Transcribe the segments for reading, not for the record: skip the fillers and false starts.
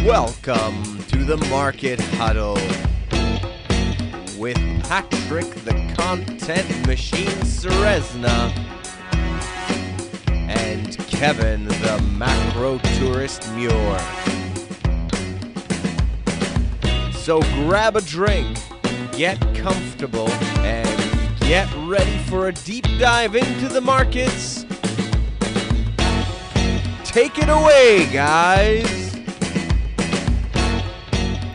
Welcome to the Market Huddle with Patrick the Content Machine Ceresna and Kevin the Macro Tourist Muir. So grab a drink, get comfortable, and get ready for a deep dive into the markets. Take it away, guys.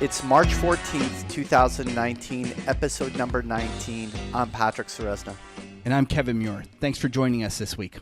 It's March 14th, 2019, episode number 19. I'm Patrick Ceresna. And I'm Kevin Muir. Thanks for joining us this week.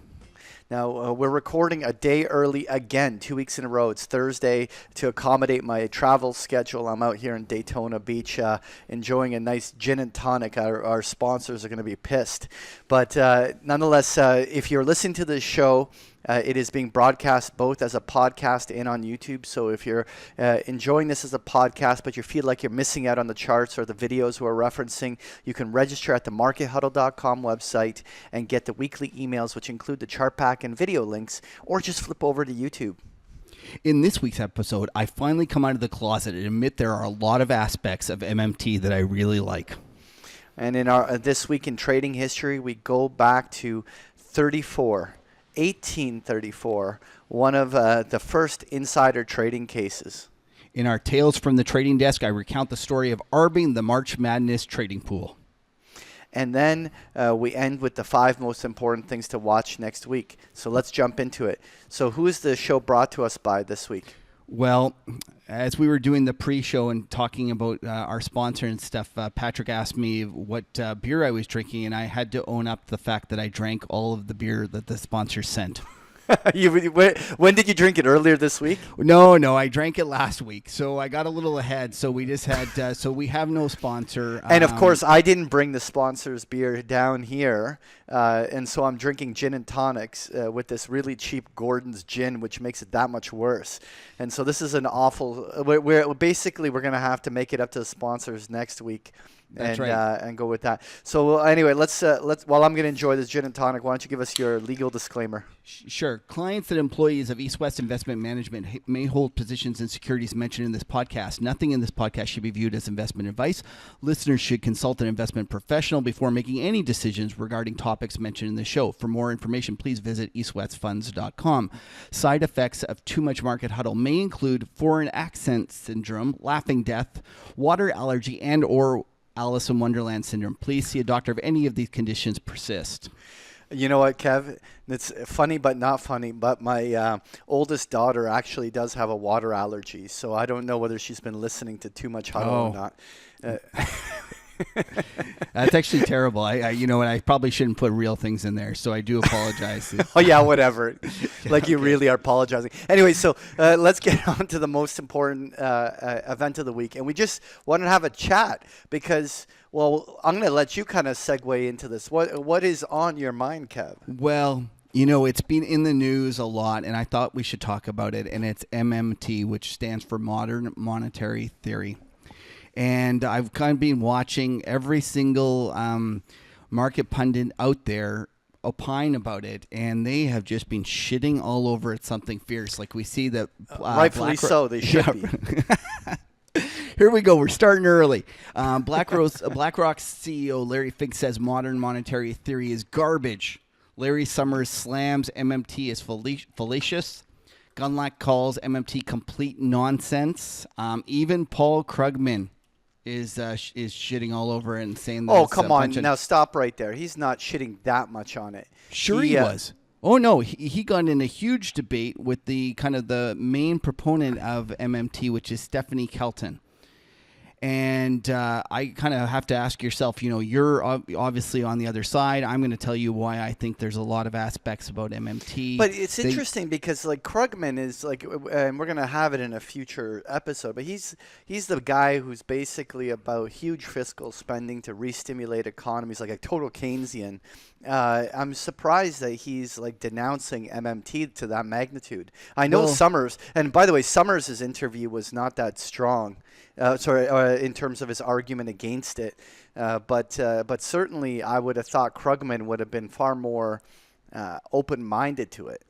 Now, we're recording a day early again, 2 weeks in a row. It's Thursday to accommodate my travel schedule. I'm out here in Daytona Beach enjoying a nice gin and tonic. Our sponsors are going to be pissed. But nonetheless, if you're listening to this show, it is being broadcast both as a podcast and on YouTube. So if you're enjoying this as a podcast, but you feel like you're missing out on the charts or the videos we're referencing, you can register at the markethuddle.com website and get the weekly emails, which include the chart pack and video links, or just flip over to YouTube. In this week's episode, I finally come out of the closet and admit there are a lot of aspects of MMT that I really like. And in our this week in trading history, we go back to 1834, one of the first insider trading cases. In our Tales from the Trading Desk, I recount the story of arbing the March Madness trading pool. And then we end with the 5 most important things to watch next week. So let's jump into it. So who is the show brought to us by this week? Well, as we were doing the pre-show and talking about our sponsor and stuff, Patrick asked me what beer I was drinking, and I had to own up to the fact that I drank all of the beer that the sponsor sent. When did you drink it? Earlier this week? No, I drank it last week, so I got a little ahead. So we just had, so we have no sponsor. And of course, I didn't bring the sponsor's beer down here, and so I'm drinking gin and tonics with this really cheap Gordon's gin, which makes it that much worse. And so this is an awful. We're going to have to make it up to the sponsors next week. That's and right. And go with that. So anyway, let's while I'm going to enjoy this gin and tonic, why don't you give us your legal disclaimer? Sure. Clients and employees of East West Investment Management may hold positions in securities mentioned in this podcast. Nothing in this podcast should be viewed as investment advice. Listeners should consult an investment professional before making any decisions regarding topics mentioned in the show. For more information, please visit eastwestfunds.com. Side effects of too much market huddle may include foreign accent syndrome, laughing death, water allergy, and or Alice in Wonderland syndrome. Please see a doctor if any of these conditions persist. You know what, Kev? It's funny but not funny, but my oldest daughter actually does have a water allergy, so I don't know whether she's been listening to too much Huddle or not. That's actually terrible. I probably shouldn't put real things in there, so I do apologize. Oh, yeah, whatever. Like you really are apologizing. Anyway, so let's get on to the most important event of the week. And we just want to have a chat because, well, I'm going to let you kind of segue into this. What is on your mind, Kev? Well, it's been in the news a lot, and I thought we should talk about it, and it's MMT, which stands for Modern Monetary Theory. And I've kind of been watching every single market pundit out there opine about it, and they have just been shitting all over it something fierce. Like we see that rightfully so, they should be. Here we go. We're starting early. BlackRock's CEO Larry Fink says modern monetary theory is garbage. Larry Summers slams MMT as fallacious. Gundlach calls MMT complete nonsense. Even Paul Krugman is shitting all over it and saying that. Oh, come on. Now stop right there. He's not shitting that much on it. Sure he was. Oh, no. He got in a huge debate with the kind of the main proponent of MMT, which is Stephanie Kelton. And I kind of have to ask yourself, you're obviously on the other side. I'm going to tell you why I think there's a lot of aspects about MMT. But it's interesting because like Krugman is like, and we're going to have it in a future episode, but he's the guy who's basically about huge fiscal spending to re-stimulate economies, like a total Keynesian. I'm surprised that he's like denouncing MMT to that magnitude. I know Summers, and by the way, Summers' interview was not that strong. In terms of his argument against it, but certainly I would have thought Krugman would have been far more open-minded to it.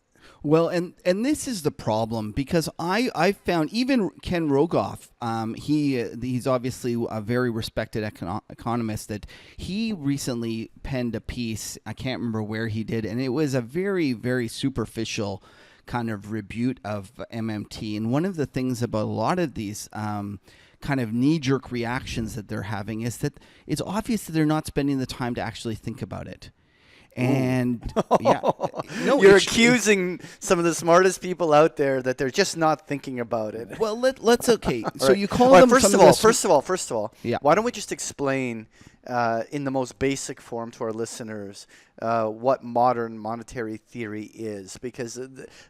Well, and this is the problem, because I found even Ken Rogoff, he's obviously a very respected economist, that he recently penned a piece, I can't remember where he did, and it was a very, very superficial kind of rebuke of MMT. And one of the things about a lot of these kind of knee-jerk reactions that they're having is that it's obvious that they're not spending the time to actually think about it. And yeah, no, you're accusing some of the smartest people out there that they're just not thinking about it. Well, let's okay. So right. you call them first of all. Yeah. Why don't we just explain in the most basic form to our listeners what modern monetary theory is? Because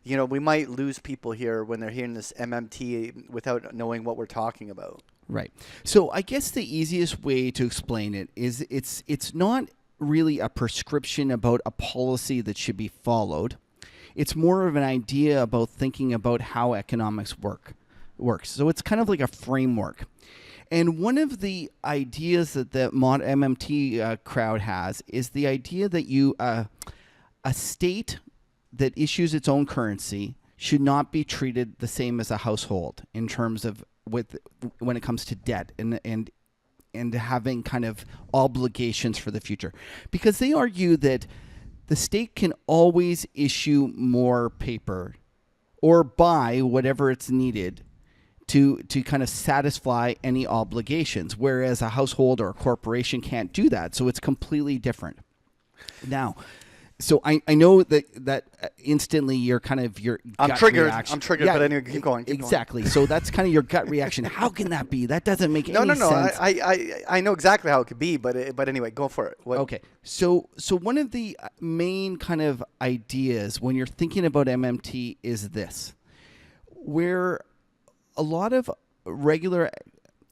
we might lose people here when they're hearing this MMT without knowing what we're talking about. Right. So I guess the easiest way to explain it is it's not really a prescription about a policy that should be followed. It's more of an idea about thinking about how economics works. So it's kind of like a framework. And one of the ideas that the MMT crowd has is the idea that a state that issues its own currency should not be treated the same as a household in terms of when it comes to debt and having kind of obligations for the future. Because they argue that the state can always issue more paper or buy whatever it's needed to kind of satisfy any obligations, whereas a household or a corporation can't do that. So it's completely different. Now, so I know that instantly you're kind of I'm gut triggered. reaction. I'm triggered, but anyway, keep going. Exactly. So that's kind of your gut reaction. How can that be? That doesn't make any sense. No. I know exactly how it could be, but anyway, go for it. Okay. So one of the main kind of ideas when you're thinking about MMT is this, where a lot of regular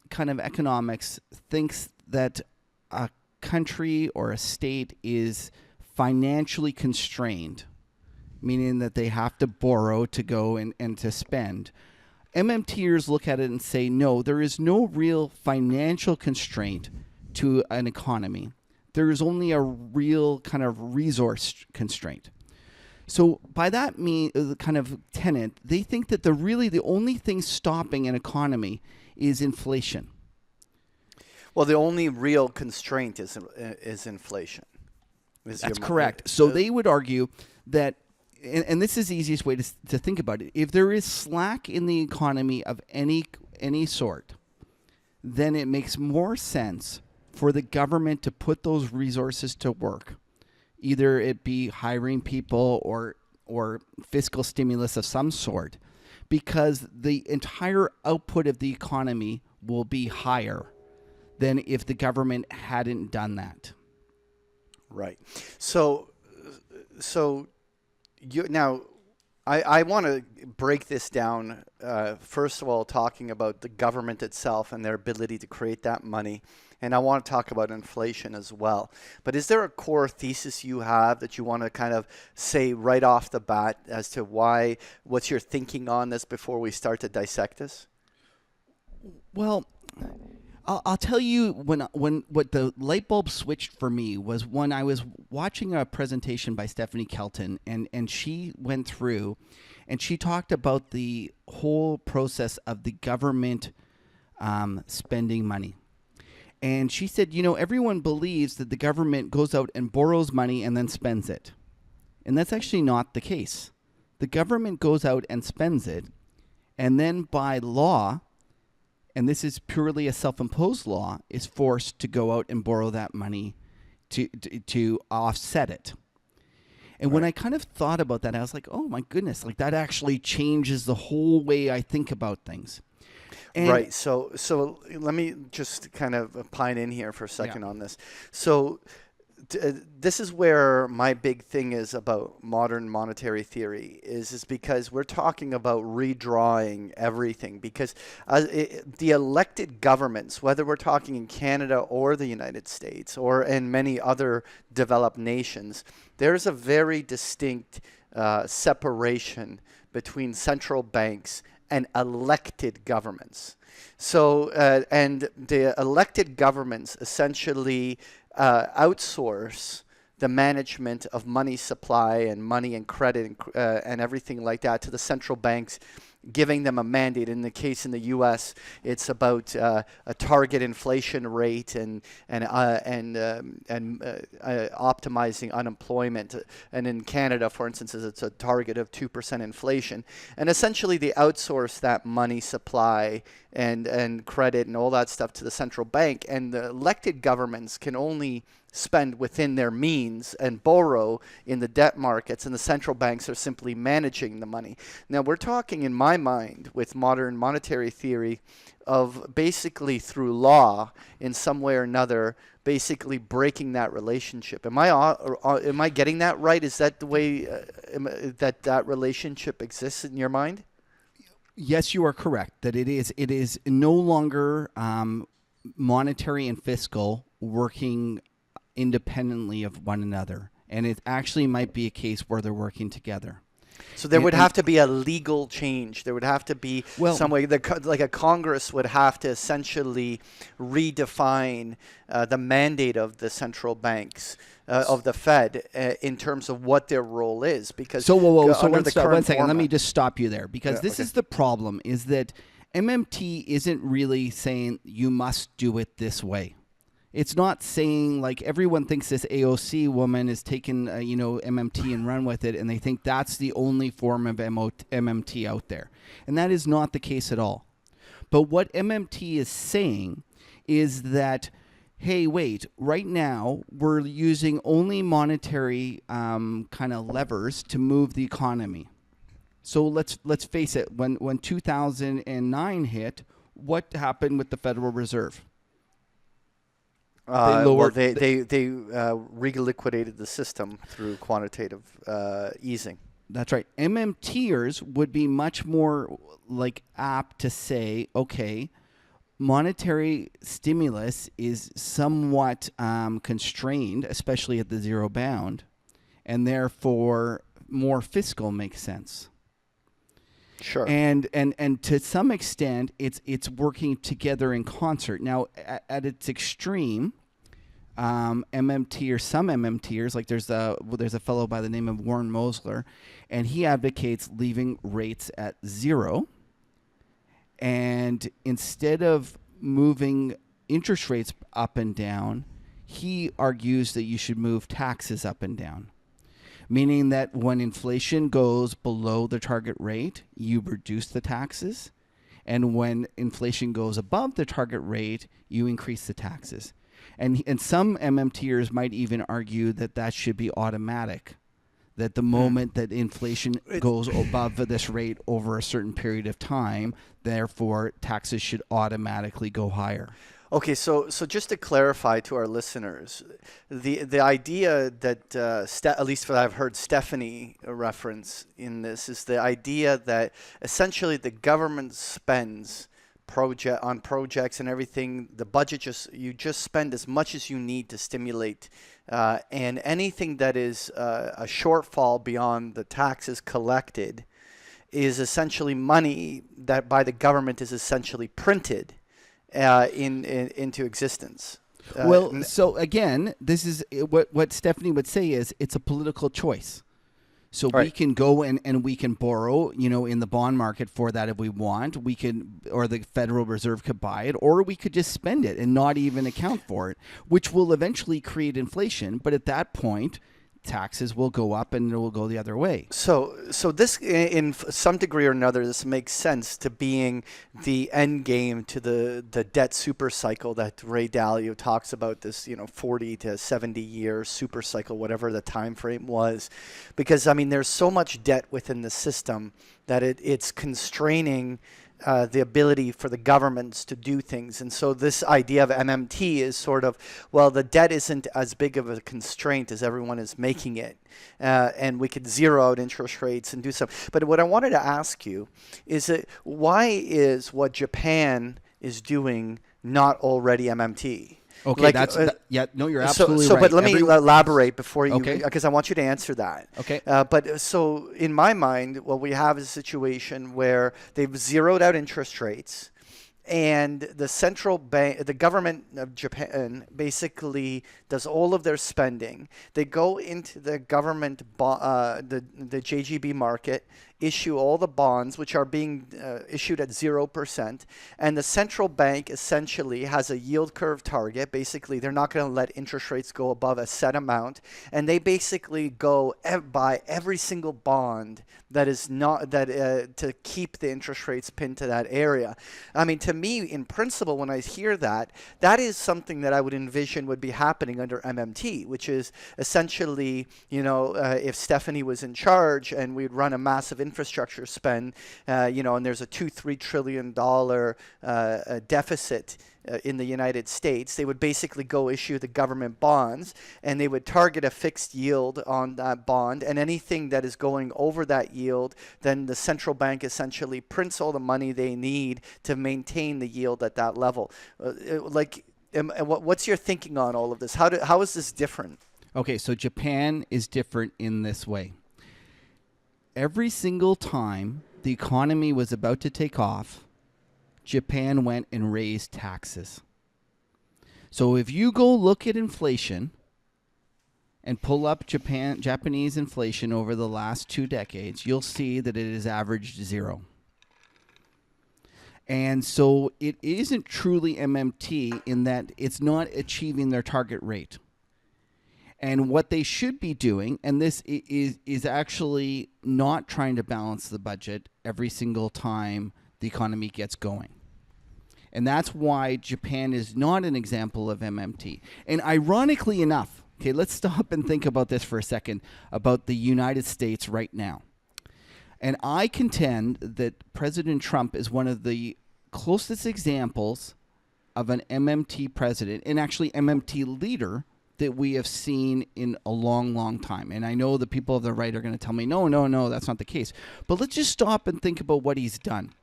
kind of economics thinks that a country or a state is financially constrained, meaning that they have to borrow to go and to spend. MMTers look at it and say, no, there is no real financial constraint to an economy. There is only a real kind of resource constraint. So by that kind of tenet, they think that the only thing stopping an economy is inflation. Well, the only real constraint is inflation. That's correct. So they would argue that, and this is the easiest way to think about it, if there is slack in the economy of any sort, then it makes more sense for the government to put those resources to work, either it be hiring people or fiscal stimulus of some sort, because the entire output of the economy will be higher than if the government hadn't done that. Right. So now I want to break this down. First of all, talking about the government itself and their ability to create that money. And I want to talk about inflation as well. But is there a core thesis you have that you want to kind of say right off the bat as to what's your thinking on this before we start to dissect this? Well, I'll tell you when what the light bulb switched for me was when I was watching a presentation by Stephanie Kelton, and she went through and she talked about the whole process of the government spending money. And she said, everyone believes that the government goes out and borrows money and then spends it. And that's actually not the case. The government goes out and spends it, and then by law, and this is purely a self-imposed law, is forced to go out and borrow that money to offset it. And when I kind of thought about that, I was like, oh my goodness, like that actually changes the whole way I think about things. And right. So let me just kind of pine in here for a second on this. So this is where my big thing is about modern monetary theory is because we're talking about redrawing everything, because the elected governments, whether we're talking in Canada or the United States or in many other developed nations, there's a very distinct separation between central banks and elected governments. So, and the elected governments essentially outsource the management of money supply and money and credit and everything like that to the central banks, giving them a mandate. In the case in the U.S., it's about a target inflation rate and optimizing unemployment. And in Canada, for instance, it's a target of 2% inflation. And essentially, they outsource that money supply and credit and all that stuff to the central bank. And the elected governments can only spend within their means and borrow in the debt markets, and the central banks are simply managing the money. Now, we're talking, in my mind, with modern monetary theory, of basically through law, in some way or another, basically breaking that relationship. Am I getting that right? Is that the way that relationship exists in your mind? Yes, you are correct. That it is no longer monetary and fiscal working independently of one another, and it actually might be a case where they're working together. So there would have to be a legal change. There would have to be some way, like a Congress would have to essentially redefine the mandate of the central banks, of the Fed, in terms of what their role is. Because so one second, format, let me just stop you there, because this is the problem, is that MMT isn't really saying you must do it this way. It's not saying, like, everyone thinks this AOC woman is taking, MMT and run with it, and they think that's the only form of MMT out there. And that is not the case at all. But what MMT is saying is that, hey, wait, right now we're using only monetary kind of levers to move the economy. So let's face it, when 2009 hit, what happened with the Federal Reserve? They reliquidated the system through quantitative easing. That's right. MMTers would be much more apt to say, okay, monetary stimulus is somewhat constrained, especially at the zero bound, and therefore more fiscal makes sense. Sure. And to some extent, it's working together in concert. Now, at its extreme, MMT or some MMTers, like there's a fellow by the name of Warren Mosler, and he advocates leaving rates at zero. And instead of moving interest rates up and down, he argues that you should move taxes up and down. Meaning that when inflation goes below the target rate, you reduce the taxes. And when inflation goes above the target rate, you increase the taxes. And some MMTers might even argue that should be automatic. That the moment that inflation goes above this rate over a certain period of time, therefore taxes should automatically go higher. Okay, so just to clarify to our listeners, the idea that, at least what I've heard Stephanie reference in this, is the idea that essentially the government spends on projects and everything. The budget you just spend as much as you need to stimulate, and anything that is a shortfall beyond the taxes collected is essentially money that by the government is essentially printed into existence. So again, this is what Stephanie would say is it's a political choice. So we can go and we can borrow, in the bond market for that if we want. We can, or the Federal Reserve could buy it, or we could just spend it and not even account for it, which will eventually create inflation. But at that point, taxes will go up and it will go the other way. So this, in some degree or another, this makes sense to being the end game to the debt super cycle that Ray Dalio talks about, this 40 to 70 year super cycle, whatever the time frame was, because there's so much debt within the system that it's constraining the ability for the governments to do things. And so this idea of MMT is sort of, well, the debt isn't as big of a constraint as everyone is making it. And we could zero out interest rates and do something. But what I wanted to ask you is that why is what Japan is doing not already MMT? Okay, you're absolutely right. But let me elaborate before you, because I want you to answer that. Okay. But so in my mind, what we have is a situation where they've zeroed out interest rates, And the central bank, the government of Japan, basically does all of their spending. They go into the government, the JGB market, issue all the bonds, which are being issued at 0%. And the central bank essentially has a yield curve target. Basically, they're not going to let interest rates go above a set amount. And they basically go buy every single bond that is not to keep the interest rates pinned to that area. I mean, to me, in principle, when I hear that, that is something that I would envision would be happening under MMT, which is essentially, if Stephanie was in charge and we'd run a massive infrastructure spend, and there's a $2-3 trillion deficit in the United States, they would basically go issue the government bonds, and they would target a fixed yield on that bond, and anything that is going over that yield, then the central bank essentially prints all the money they need to maintain the yield at that level. What's your thinking on all of this? How is this different? Okay, so Japan is different in this way. Every single time the economy was about to take off, Japan went and raised taxes. So if you go look at inflation and pull up Japanese inflation over the last 2 decades, you'll see that it has averaged 0. And so it isn't truly MMT in that it's not achieving their target rate. And what they should be doing, and this is actually not trying to balance the budget every single time the economy gets going. And that's why Japan is not an example of MMT. And ironically enough, okay, let's stop and think about this for a second, about the United States right now. And I contend that President Trump is one of the closest examples of an MMT president, and actually MMT leader, that we have seen in a long, long time. And I know the people of the right are going to tell me, no, that's not the case. But let's just stop and think about what he's done.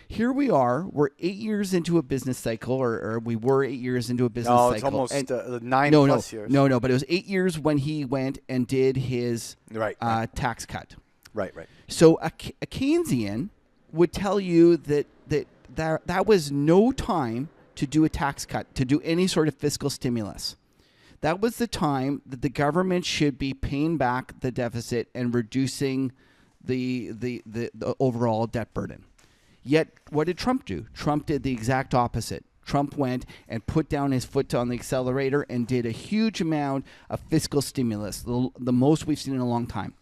Here we are. We're 8 years into a business cycle, or we were 8 years into a business cycle. No, it's almost 9 plus years. No, but it was 8 years when he went and did his tax cut. Right. So a Keynesian would tell you that was no time to do a tax cut, to do any sort of fiscal stimulus. That was the time that the government should be paying back the deficit and reducing the overall debt burden. Yet, what did Trump do? Trump did the exact opposite. Trump went and put down his foot on the accelerator and did a huge amount of fiscal stimulus, the most we've seen in a long time.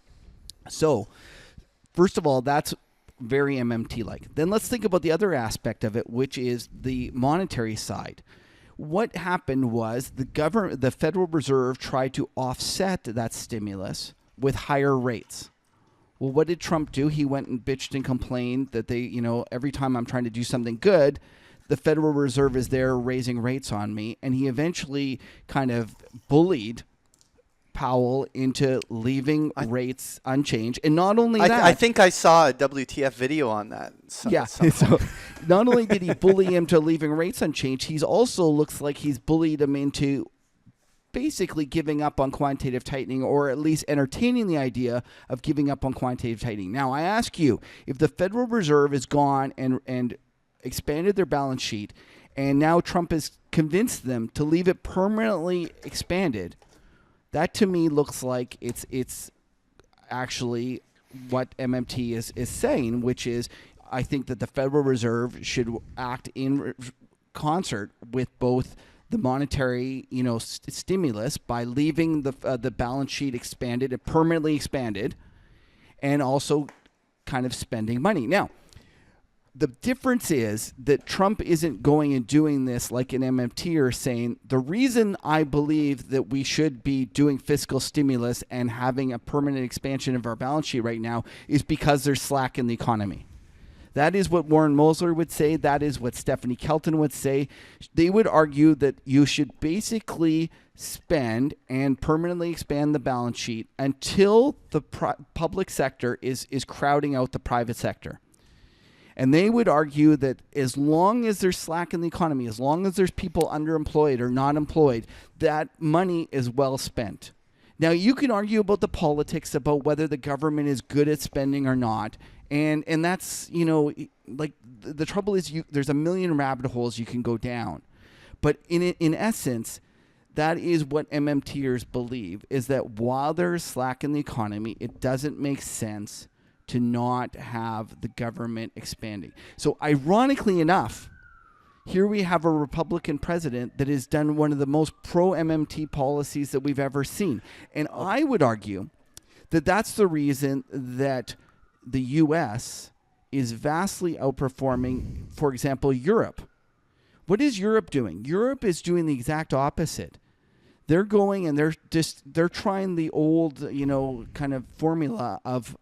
So, first of all, that's very MMT-like. Then let's think about the other aspect of it, which is the monetary side. What happened was the Federal Reserve tried to offset that stimulus with higher rates. Well, what did Trump do? He went and bitched and complained that every time I'm trying to do something good, the Federal Reserve is there raising rates on me. And he eventually kind of bullied Powell into leaving rates unchanged. And not only that, I think I saw a WTF video on that. So not only did he bully him to leaving rates unchanged, he's also looks like he's bullied him into basically giving up on quantitative tightening, or at least entertaining the idea of giving up on quantitative tightening. Now, I ask you, if the Federal Reserve has gone and expanded their balance sheet, and now Trump has convinced them to leave it permanently expanded, that to me looks like it's actually what MMT is saying, which is I think that the Federal Reserve should act in concert with both the monetary, stimulus by leaving the balance sheet expanded, permanently expanded, and also kind of spending money. Now, the difference is that Trump isn't going and doing this like an MMT or saying, the reason I believe that we should be doing fiscal stimulus and having a permanent expansion of our balance sheet right now is because there's slack in the economy. That is what Warren Mosler would say. That is what Stephanie Kelton would say. They would argue that you should basically spend and permanently expand the balance sheet until the public sector is crowding out the private sector. And they would argue that as long as there's slack in the economy, as long as there's people underemployed or not employed, that money is well spent. Now, you can argue about the politics about whether the government is good at spending or not. And that's, like the trouble is there's a million rabbit holes you can go down. But in essence, that is what MMTers believe, is that while there's slack in the economy, it doesn't make sense to not have the government expanding. So ironically enough, here we have a Republican president that has done one of the most pro-MMT policies that we've ever seen. And I would argue that that's the reason that the U.S. is vastly outperforming, for example, Europe. What is Europe doing? Europe is doing the exact opposite. They're going and they're trying the old, kind of formula of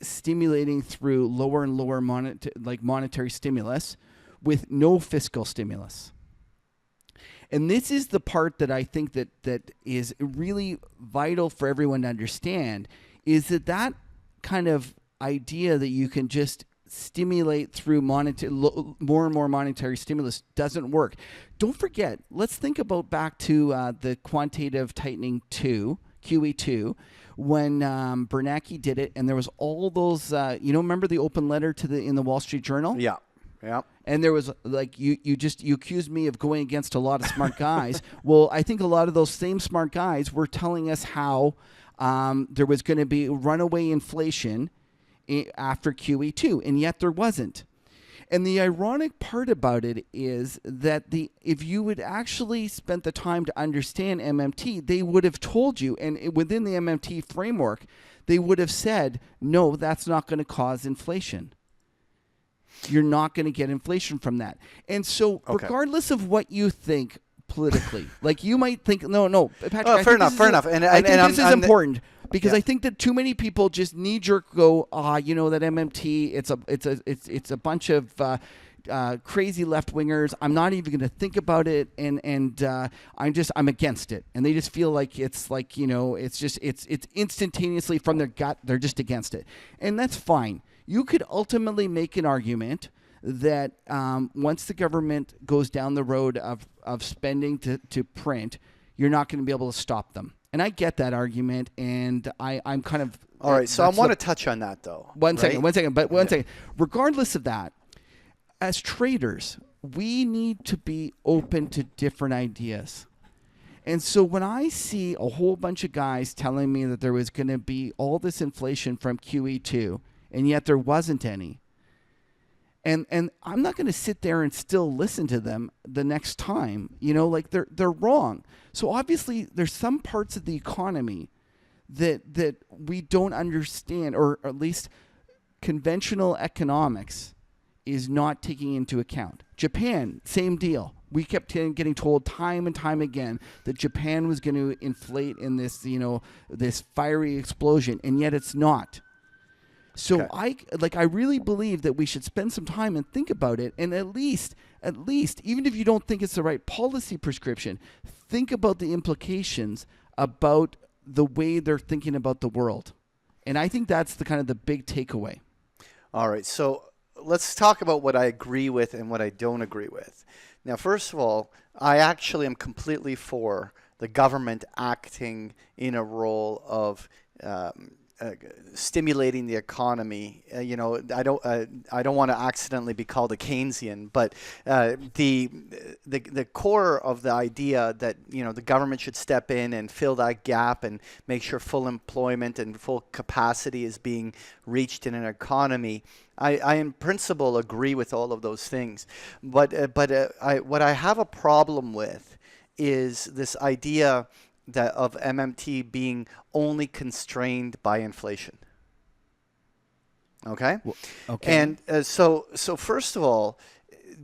stimulating through lower and lower monetary stimulus with no fiscal stimulus. And this is the part that I think that is really vital for everyone to understand, is that kind of idea that you can just stimulate through more and more monetary stimulus doesn't work. Don't forget, let's think about back to the quantitative tightening 2, QE2, when Bernanke did it, and there was all those, remember the open letter in the Wall Street Journal? Yeah. And there was like, you accused me of going against a lot of smart guys. Well, I think a lot of those same smart guys were telling us how there was going to be runaway inflation after QE2, and yet there wasn't. And the ironic part about it is that if you would actually spent the time to understand MMT, they would have told you, and within the MMT framework, they would have said, no, that's not going to cause inflation. You're not going to get inflation from that. And so regardless of what you think politically, like you might think, no, Patrick, fair enough. And this is important. Because I think that too many people just knee-jerk go, that MMT, it's a bunch of crazy left-wingers. I'm not even going to think about it, and I'm against it. And they just feel like it's like, it's instantaneously from their gut, they're just against it. And that's fine. You could ultimately make an argument that once the government goes down the road of spending to print, you're not going to be able to stop them. And I get that argument, and I'm kind of... All right, so I want to touch on that, though. One second. Regardless of that, as traders, we need to be open to different ideas. And so when I see a whole bunch of guys telling me that there was going to be all this inflation from QE2, and yet there wasn't any, and I'm not going to sit there and still listen to them the next time. They're wrong. So obviously there's some parts of the economy that we don't understand, or at least conventional economics is not taking into account. Japan, same deal. We kept getting told time and time again that Japan was going to inflate in this, this fiery explosion, and yet it's not. So I really believe that we should spend some time and think about it, and at least, even if you don't think it's the right policy prescription, think about the implications about the way they're thinking about the world. And I think that's the big takeaway. All right, so let's talk about what I agree with and what I don't agree with. Now, first of all, I actually am completely for the government acting in a role of stimulating the economy. I don't want to accidentally be called a Keynesian, but the core of the idea that the government should step in and fill that gap and make sure full employment and full capacity is being reached in an economy. I in principle agree with all of those things, but what I have a problem with is this idea of MMT being only constrained by inflation. Okay? And so first of all,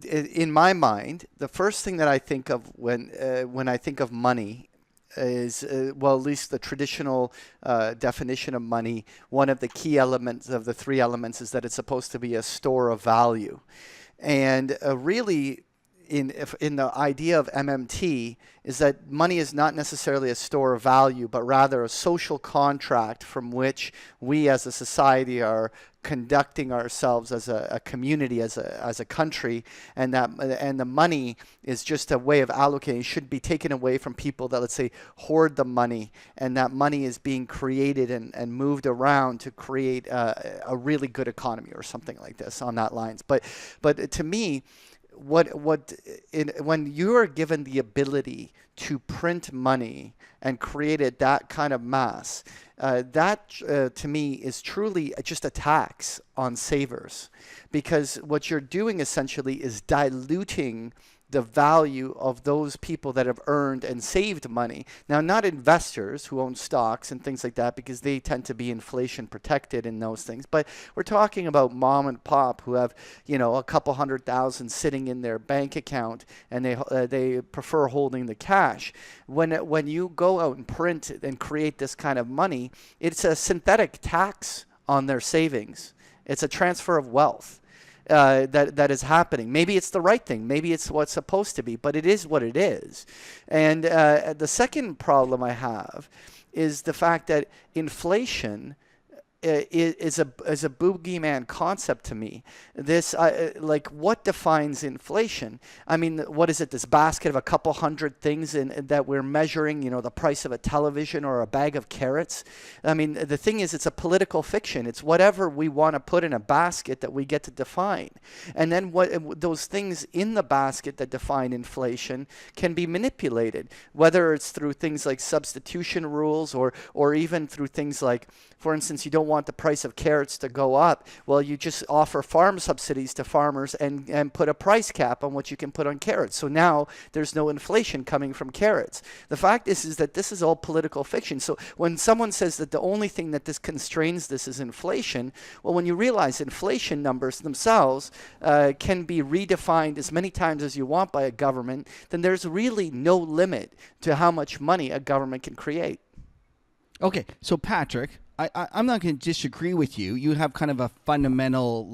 in my mind, the first thing that I think of when I think of money is, at least the traditional definition of money, one of the key elements of the three elements is that it's supposed to be a store of value. And really, in the idea of MMT is that money is not necessarily a store of value, but rather a social contract from which we as a society are conducting ourselves as a community, as a country, and the money is just a way of allocating. It should be taken away from people that, let's say, hoard the money, and that money is being created and moved around to create a really good economy or something like this on that lines. But to me, when you are given the ability to print money and create that kind of mass, that to me is truly just a tax on savers, because what you're doing essentially is diluting the value of those people that have earned and saved money. Now, not investors who own stocks and things like that, because they tend to be inflation protected in those things. But we're talking about mom and pop who have, a couple $100,000 sitting in their bank account, and they prefer holding the cash. When you go out and print and create this kind of money, it's a synthetic tax on their savings. It's a transfer of wealth. That is happening. Maybe it's the right thing. Maybe it's what's supposed to be, but it is what it is. And the second problem I have is the fact that inflation is a boogeyman concept to me. This what defines inflation? I mean, what is it? This basket of a couple hundred things that we're measuring. The price of a television or a bag of carrots. I mean, the thing is, it's a political fiction. It's whatever we want to put in a basket that we get to define, and then what those things in the basket that define inflation can be manipulated, whether it's through things like substitution rules or even through things like, for instance, you don't want the price of carrots to go up. Well, you just offer farm subsidies to farmers and put a price cap on what you can put on carrots. So now there's no inflation coming from carrots. The fact is that this is all political fiction. So when someone says that the only thing that this constrains this is inflation, well, when you realize inflation numbers themselves can be redefined as many times as you want by a government, then there's really no limit to how much money a government can create. Okay, so Patrick, I'm not going to disagree with you. You have kind of a fundamental,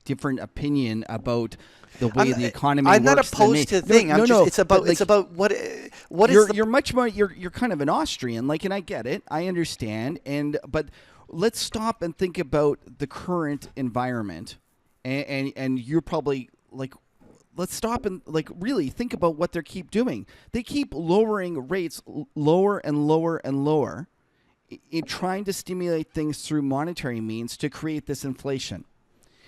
different opinion about the way the economy works. I'm not opposed to the thing. It's about what is. You're much more. You're kind of an Austrian, and I get it. I understand. But let's stop and think about the current environment, and you're probably let's stop and really think about what they keep doing. They keep lowering rates lower and lower and lower, in trying to stimulate things through monetary means to create this inflation.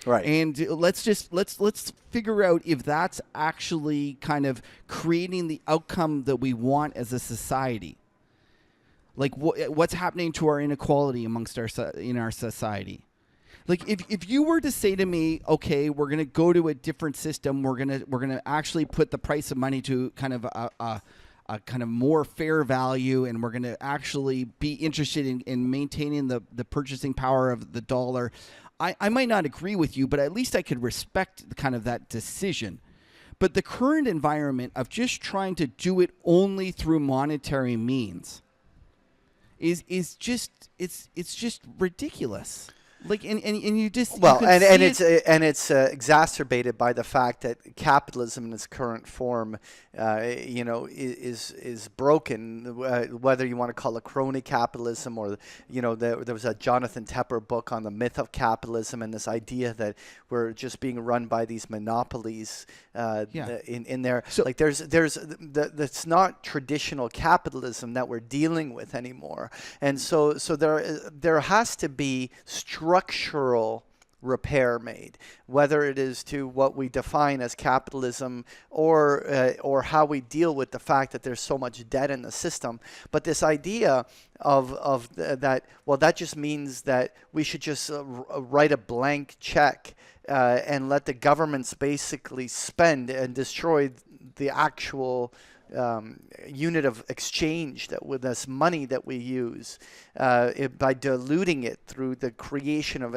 Right. And let's figure out if that's actually kind of creating the outcome that we want as a society. What's happening to our inequality amongst in our society. If you were to say to me, okay, we're going to go to a different system, we're going to actually put the price of money to kind of a kind of more fair value, and we're going to actually be interested in maintaining the purchasing power of the dollar, I might not agree with you, but at least I could respect kind of that decision. But the current environment of just trying to do it only through monetary means is just ridiculous. It's exacerbated by the fact that capitalism in its current form, is broken. Whether you want to call it crony capitalism or, there was a Jonathan Tepper book on the myth of capitalism and this idea that we're just being run by these monopolies in there. So, that's not traditional capitalism that we're dealing with anymore, and so there has to be structural repair made, whether it is to what we define as capitalism or how we deal with the fact that there's so much debt in the system. But this idea of that, well, that just means that we should just write a blank check and let the governments basically spend and destroy the actual unit of exchange that with this money that we use by diluting it through the creation of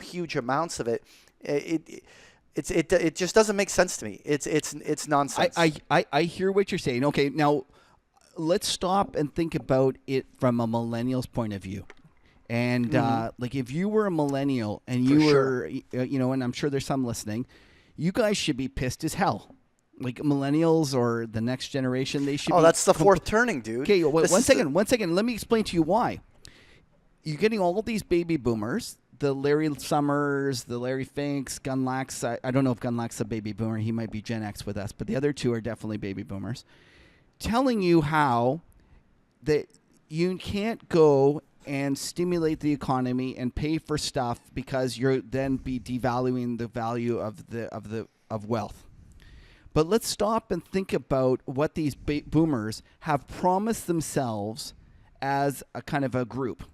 huge amounts of it. It just doesn't make sense to me. It's nonsense. I hear what you're saying. Okay, now let's stop and think about it from a millennial's point of view. And if you were a millennial and you were, and I'm sure there's some listening, you guys should be pissed as hell. like millennials or the next generation, they should be... Oh, that's the fourth turning, dude. Okay, one second. Let me explain to you why. You're getting all these baby boomers, the Larry Summers, the Larry Finks, Gunlax. I don't know if Gunlax's a baby boomer. He might be Gen X with us, but the other two are definitely baby boomers, telling you how that you can't go and stimulate the economy and pay for stuff because you're then be devaluing the value of wealth. But let's stop and think about what these boomers have promised themselves as a kind of a group.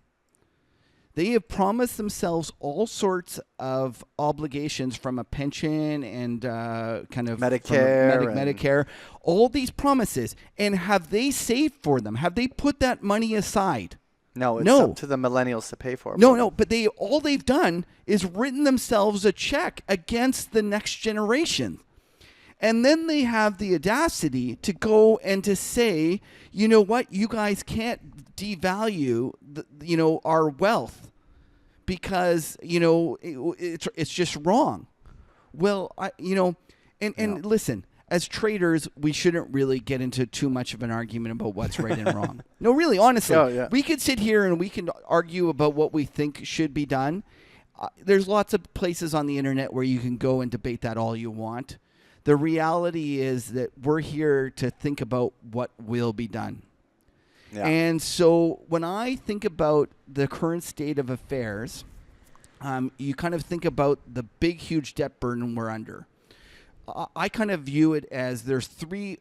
They have promised themselves all sorts of obligations from a pension and kind of Medicare, all these promises. And have they saved for them? Have they put that money aside? No, it's up to the millennials to pay for it. No, but all they've done is written themselves a check against the next generation. And then they have the audacity to go and to say, you know what, you guys can't devalue our wealth because, it's just wrong. Well, listen, as traders, we shouldn't really get into too much of an argument about what's right and wrong. No, really, honestly, we could sit here and we can argue about what we think should be done. There's lots of places on the internet where you can go and debate that all you want. The reality is that we're here to think about what will be done. Yeah. And so when I think about the current state of affairs, you kind of think about the big, huge debt burden we're under. I kind of view it as there's three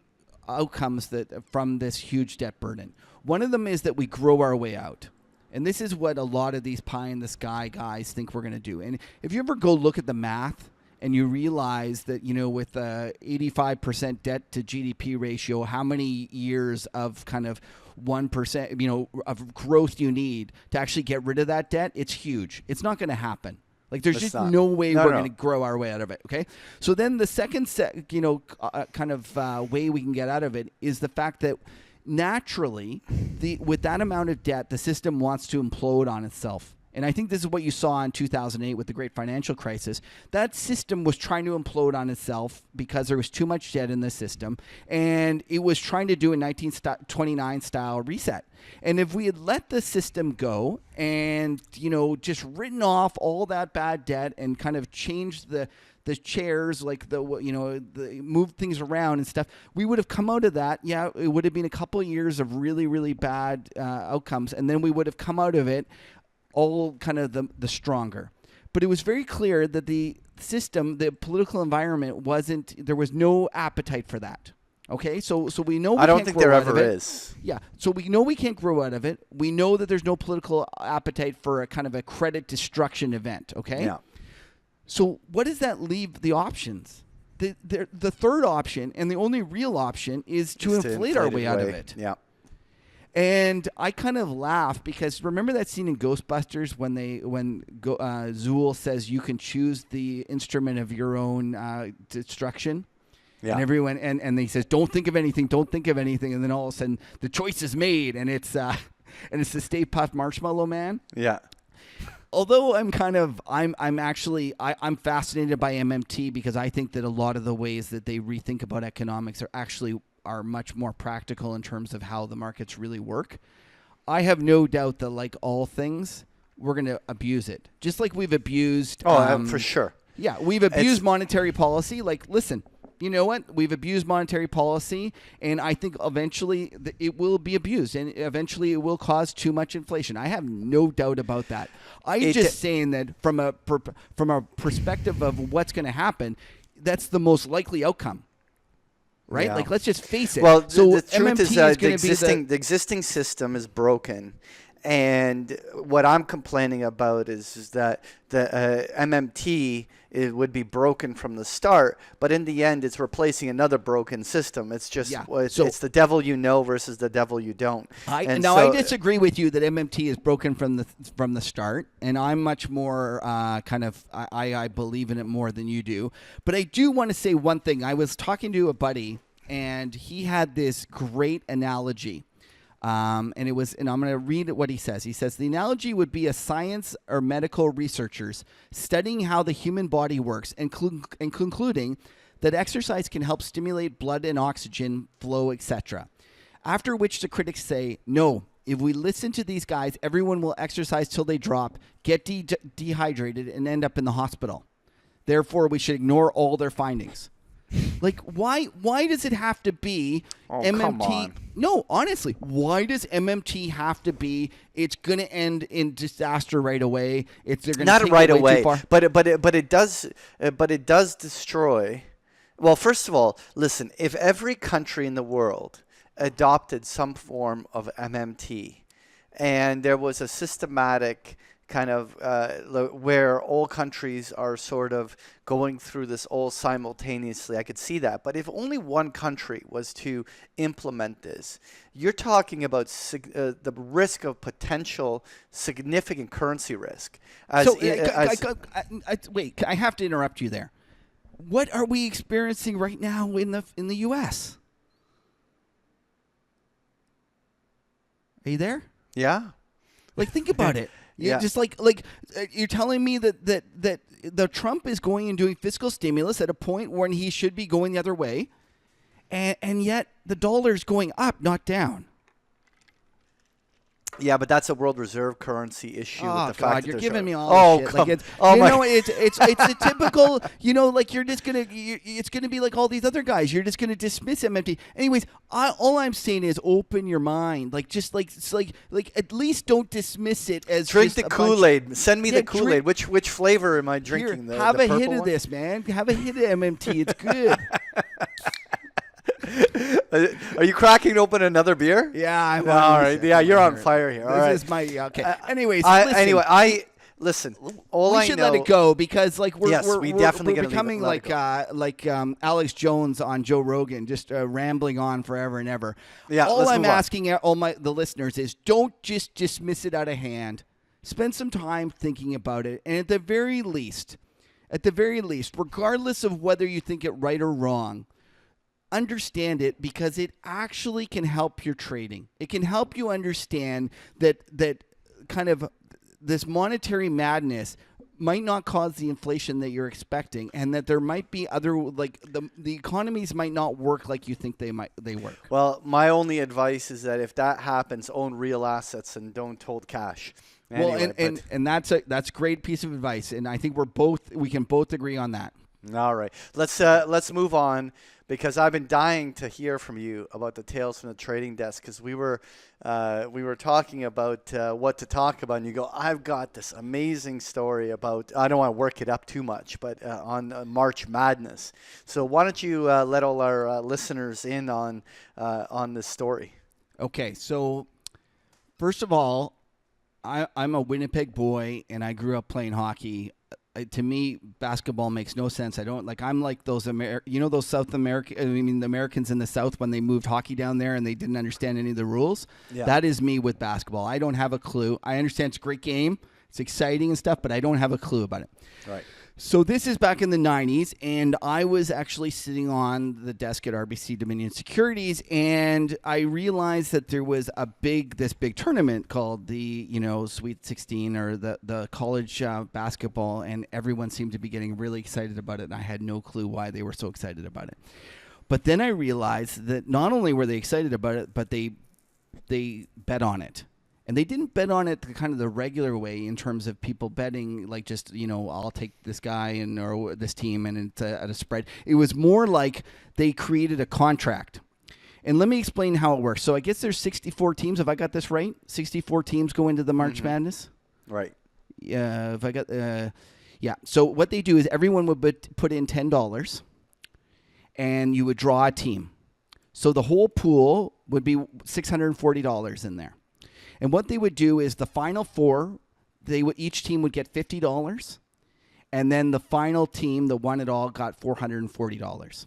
outcomes from this huge debt burden. One of them is that we grow our way out. And this is what a lot of these pie-in-the-sky guys think we're going to do. And if you ever go look at the math, and you realize that, with a 85% debt to GDP ratio, how many years of kind of 1%, of growth you need to actually get rid of that debt, it's huge. It's not going to happen. Like, there's just no way we're going to grow our way out of it, okay? So then the second way we can get out of it is the fact that naturally, with that amount of debt, the system wants to implode on itself. And I think this is what you saw in 2008 with the great financial crisis. That system was trying to implode on itself because there was too much debt in the system. And it was trying to do a 1929 style reset. And if we had let the system go and, just written off all that bad debt and kind of changed the chairs, like moved things around and stuff, we would have come out of that. Yeah, it would have been a couple of years of really, really bad outcomes. And then we would have come out of it all kind of the stronger. But it was very clear that the system, the political environment there was no appetite for that. Okay, so we know I don't think there ever is. Yeah, so we know we can't grow out of it. We know that there's no political appetite for a kind of a credit destruction event. Okay, yeah. So what does that leave the options? The third option and the only real option is to inflate our way out of it. Yeah. And I kind of laugh because remember that scene in Ghostbusters when Zool says you can choose the instrument of your own destruction? Yeah. And everyone and he says, don't think of anything, and then all of a sudden the choice is made and it's the Stay Puft Marshmallow Man. Yeah. Although I'm fascinated by MMT because I think that a lot of the ways that they rethink about economics are much more practical in terms of how the markets really work. I have no doubt that, like all things, we're going to abuse it. Just like we've abused... for sure. Yeah, we've abused monetary policy. Like, listen, you know what? We've abused monetary policy, and I think eventually it will be abused, and eventually it will cause too much inflation. I have no doubt about that. I'm just saying that from a perspective of what's going to happen, that's the most likely outcome. Right? Yeah. Like, let's just face it. Well, the truth is that the existing system is broken. And what I'm complaining about is that the MMT would be broken from the start, but in the end, it's replacing another broken system. It's just it's the devil you know versus the devil you don't. I disagree with you that MMT is broken from the start, and I'm much more I believe in it more than you do. But I do want to say one thing. I was talking to a buddy, and he had this great analogy. And I'm going to read what he says. He says, the analogy would be a science or medical researchers studying how the human body works and concluding that exercise can help stimulate blood and oxygen flow, etc. After which the critics say, no, if we listen to these guys, everyone will exercise till they drop, get dehydrated, and end up in the hospital. Therefore, we should ignore all their findings. Like, why does it have to be MMT? Come on. No, honestly, why does MMT have to be? It's going to end in disaster right away. They're going to Not take right it way away, too far. but it does destroy. Well, first of all, listen. If every country in the world adopted some form of MMT, and there was a systematic kind of where all countries are sort of going through this all simultaneously, I could see that. But if only one country was to implement this, you're talking about the risk of potential significant currency risk. Wait, I have to interrupt you there. What are we experiencing right now in the U.S.? Are you there? Yeah. Like, think about it. Yeah. Just like you're telling me that the Trump is going and doing fiscal stimulus at a point when he should be going the other way, and yet the dollar's going up, not down. Yeah, but that's a world reserve currency issue. Oh, with the God, fact that you're there's giving a- me all oh, this shit. come- Like, oh my! it's a typical, like you're just going to, it's going to be like all these other guys. You're just going to dismiss MMT. Anyways, all I'm saying is open your mind. Like, just like at least don't dismiss it as Drink just the a bunch- Kool-Aid. Send me Yeah, the Kool-Aid. Which flavor am I Here, drinking? have the a hit purple of one? this, man. Have a hit of MMT. It's good. Are you cracking open another beer? Yeah, I'm All right. Yeah, you're on fire here. All right. This is my okay. Anyways, Listen. All we I should know. let it go because we definitely we're gotta leave it- becoming let it like Alex Jones on Joe Rogan, just rambling on forever and ever. Yeah, all let's I'm move on. asking the listeners is don't just dismiss it out of hand. Spend some time thinking about it, and at the very least, regardless of whether you think it right or wrong, understand it because it actually can help your trading. It can help you understand that kind of this monetary madness might not cause the inflation that you're expecting, and that there might be other, like the economies might not work like you think they work. Well, my only advice is that if that happens, own real assets and don't hold cash. Anyway, and that's a great piece of advice, and I think we can both agree on that. all right, let's move on because I've been dying to hear from you about the tales from the trading desk because we were talking about what to talk about, and you go, I've got this amazing story about, I don't want to work it up too much, but on March Madness. So why don't you let all our listeners in on this story? Okay, so first of all, I'm a Winnipeg boy, and I grew up playing hockey. To me, basketball makes no sense. I'm like those those South American, the Americans in the South when they moved hockey down there and they didn't understand any of the rules. Yeah. That is me with basketball. I don't have a clue. I understand it's a great game. It's exciting and stuff, but I don't have a clue about it. Right. So this is back in the 90s, and I was actually sitting on the desk at RBC Dominion Securities, and I realized that there was this big tournament called the Sweet 16 or the college basketball, and everyone seemed to be getting really excited about it, and I had no clue why they were so excited about it. But then I realized that not only were they excited about it, but they bet on it. And they didn't bet on it kind of the regular way in terms of people betting, like just, I'll take this guy or this team and it's at a spread. It was more like they created a contract. And let me explain how it works. So I guess there's 64 teams. Have I got this right? 64 teams go into the March Madness? Right. Yeah. If I got, yeah. So what they do is everyone would put in $10 and you would draw a team. So the whole pool would be $640 in there. And what they would do is the final four, each team would get $50, and then the final team that won it all got $440.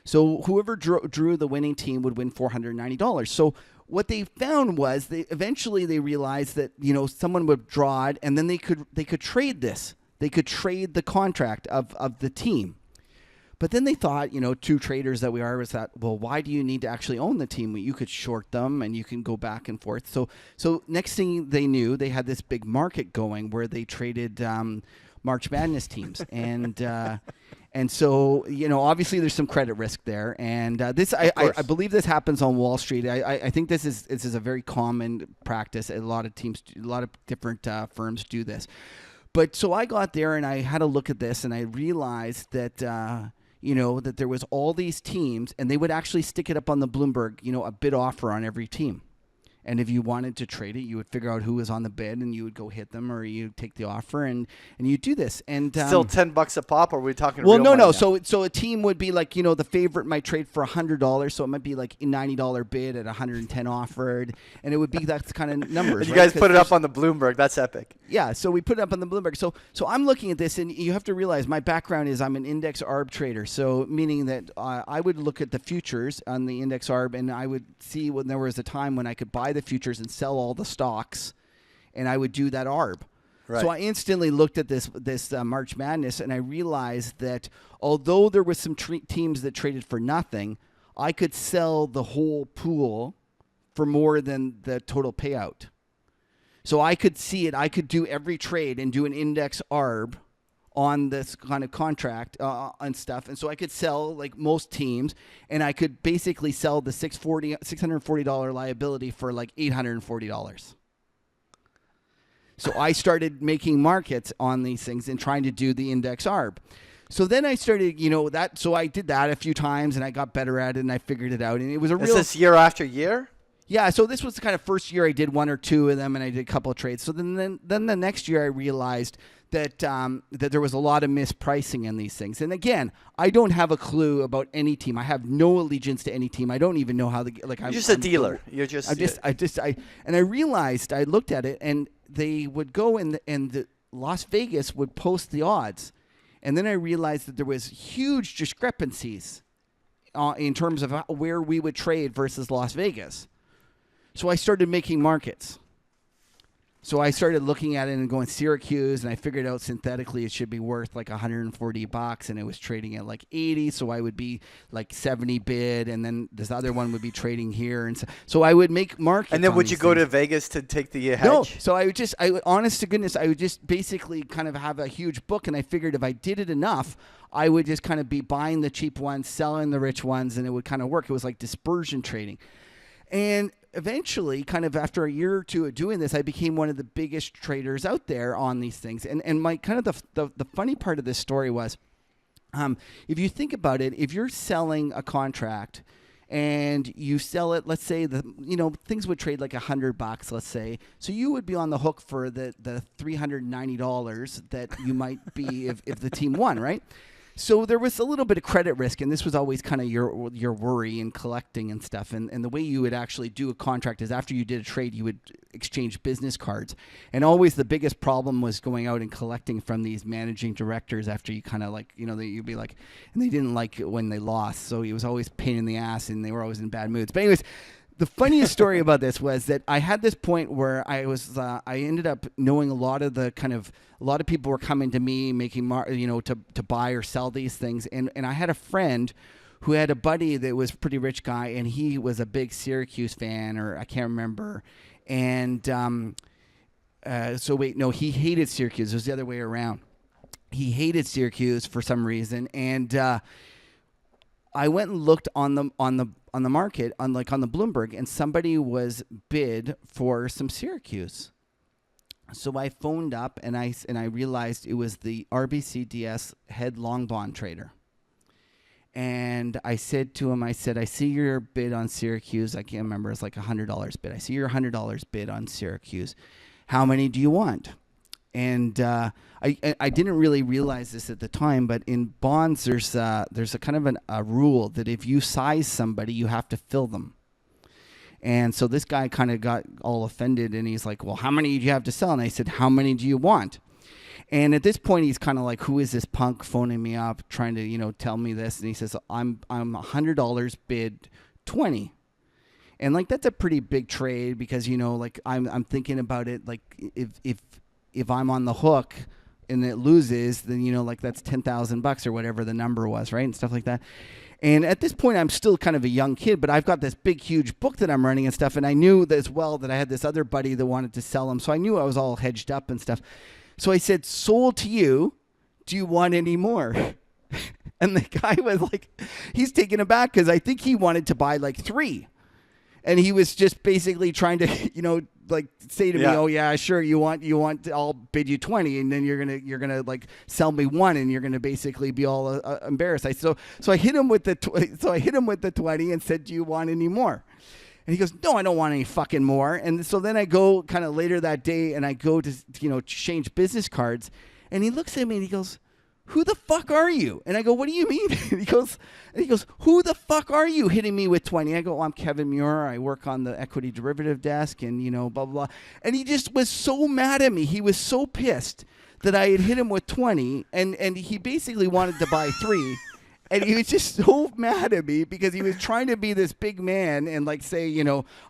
So whoever drew the winning team would win $490. So what they found was eventually they realized that someone would draw it, and then they could trade this. They could trade the contract of the team. But then they thought, two traders that we are, was that, well, why do you need to actually own the team? You could short them and you can go back and forth. So next thing they knew, they had this big market going where they traded March Madness teams. And And so, obviously there's some credit risk there. And I believe this happens on Wall Street. I think this is a very common practice. A lot of different firms do this. But so I got there and I had a look at this and I realized that, that there was all these teams and they would actually stick it up on the Bloomberg, a bid offer on every team. And if you wanted to trade it, you would figure out who was on the bid and you would go hit them or you take the offer and you do this. And still $10 a pop, or are we talking well, real no. money now? So a team would be like, the favorite might trade for $100. So it might be like a $90 bid at $110 offered. And it would be that kind of numbers. You guys put it up on the Bloomberg. That's epic. Yeah. So we put it up on the Bloomberg. So I'm looking at this and you have to realize my background is I'm an index arb trader. So meaning that I would look at the futures on the index arb and I would see when there was a time when I could buy the futures and sell all the stocks, and I would do that arb. Right. So I instantly looked at this March Madness, and I realized that although there was some teams that traded for nothing, I could sell the whole pool for more than the total payout. So I could see it. I could do every trade and do an index arb on this kind of contract and stuff. And so I could sell like most teams, and I could basically sell the $640 liability for like $840. So I started making markets on these things and trying to do the index arb. So then I started, so I did that a few times and I got better at it and I figured it out. And it was Is this year after year? Yeah, so this was the kind of first year I did one or two of them, and I did a couple of trades. So then the next year I realized that that there was a lot of mispricing in these things. And again, I don't have a clue about any team. I have no allegiance to any team. I don't even know how You're just a dealer. And I realized I looked at it, and they would go and the Las Vegas would post the odds, and then I realized that there was huge discrepancies in terms of where we would trade versus Las Vegas. So I started making markets. So I started looking at it and going Syracuse, and I figured out synthetically it should be worth like $140, and it was trading at like 80. So I would be like 70 bid, and then this other one would be trading here, and so I would make markets. And then would you go to Vegas to take the hedge? No. So I would honest to goodness, I would just basically kind of have a huge book, and I figured if I did it enough, I would just kind of be buying the cheap ones, selling the rich ones, and it would kind of work. It was like dispersion trading. And eventually, kind of after a year or two of doing this, I became one of the biggest traders out there on these things. And my kind of the funny part of this story was, if you think about it, if you're selling a contract and you sell it, let's say things would trade like $100, let's say, so you would be on the hook for the $390 that you might be if the team won, right? So there was a little bit of credit risk, and this was always kind of your worry in collecting and stuff. And the way you would actually do a contract is after you did a trade, you would exchange business cards. And always the biggest problem was going out and collecting from these managing directors after you kind of like, you'd be like, and they didn't like it when they lost. So it was always a pain in the ass, and they were always in bad moods. But anyways, the funniest story about this was that I had this point where I ended up knowing a lot of people were coming to me making, to buy or sell these things. And I had a friend who had a buddy that was a pretty rich guy, and he was a big Syracuse fan, or I can't remember. And he hated Syracuse. It was the other way around. He hated Syracuse for some reason. And I went and looked on the market, on the Bloomberg, and somebody was bid for some Syracuse. So I phoned up and I realized it was the RBCDS head long bond trader. And I said to him, I see your bid on Syracuse. I can't remember. It's like $100 bid. I see your $100 bid on Syracuse. How many do you want? And I didn't really realize this at the time, but in bonds, there's a kind of a rule that if you size somebody, you have to fill them. And so this guy kind of got all offended, and he's like, well, how many do you have to sell? And I said, how many do you want? And at this point, he's kind of like, who is this punk phoning me up, trying to, tell me this? And he says, I'm $100 bid 20. And like, that's a pretty big trade because, I'm thinking about it. Like if I'm on the hook and it loses, then, that's $10,000 or whatever the number was, right? And stuff like that. And at this point, I'm still kind of a young kid, but I've got this big, huge book that I'm running and stuff. And I knew that as well that I had this other buddy that wanted to sell them. So I knew I was all hedged up and stuff. So I said, sold to you. Do you want any more? And the guy was like, he's taken aback because I think he wanted to buy like 3. And he was just basically trying to, like say to me, oh yeah, sure, you want, I'll bid you 20, and then you're gonna like sell me 1, and you're gonna basically be all embarrassed. So I hit him with the 20 and said, do you want any more? And he goes, no, I don't want any fucking more. And so then I go kind of later that day, and I go to change business cards, and he looks at me and he goes, who the fuck are you? And I go, what do you mean? And he goes, who the fuck are you hitting me with 20? I go, I'm Kevin Muir. I work on the equity derivative desk and, blah, blah, blah. And he just was so mad at me. He was so pissed that I had hit him with 20, and he basically wanted to buy 3. And he was just so mad at me because he was trying to be this big man and like say,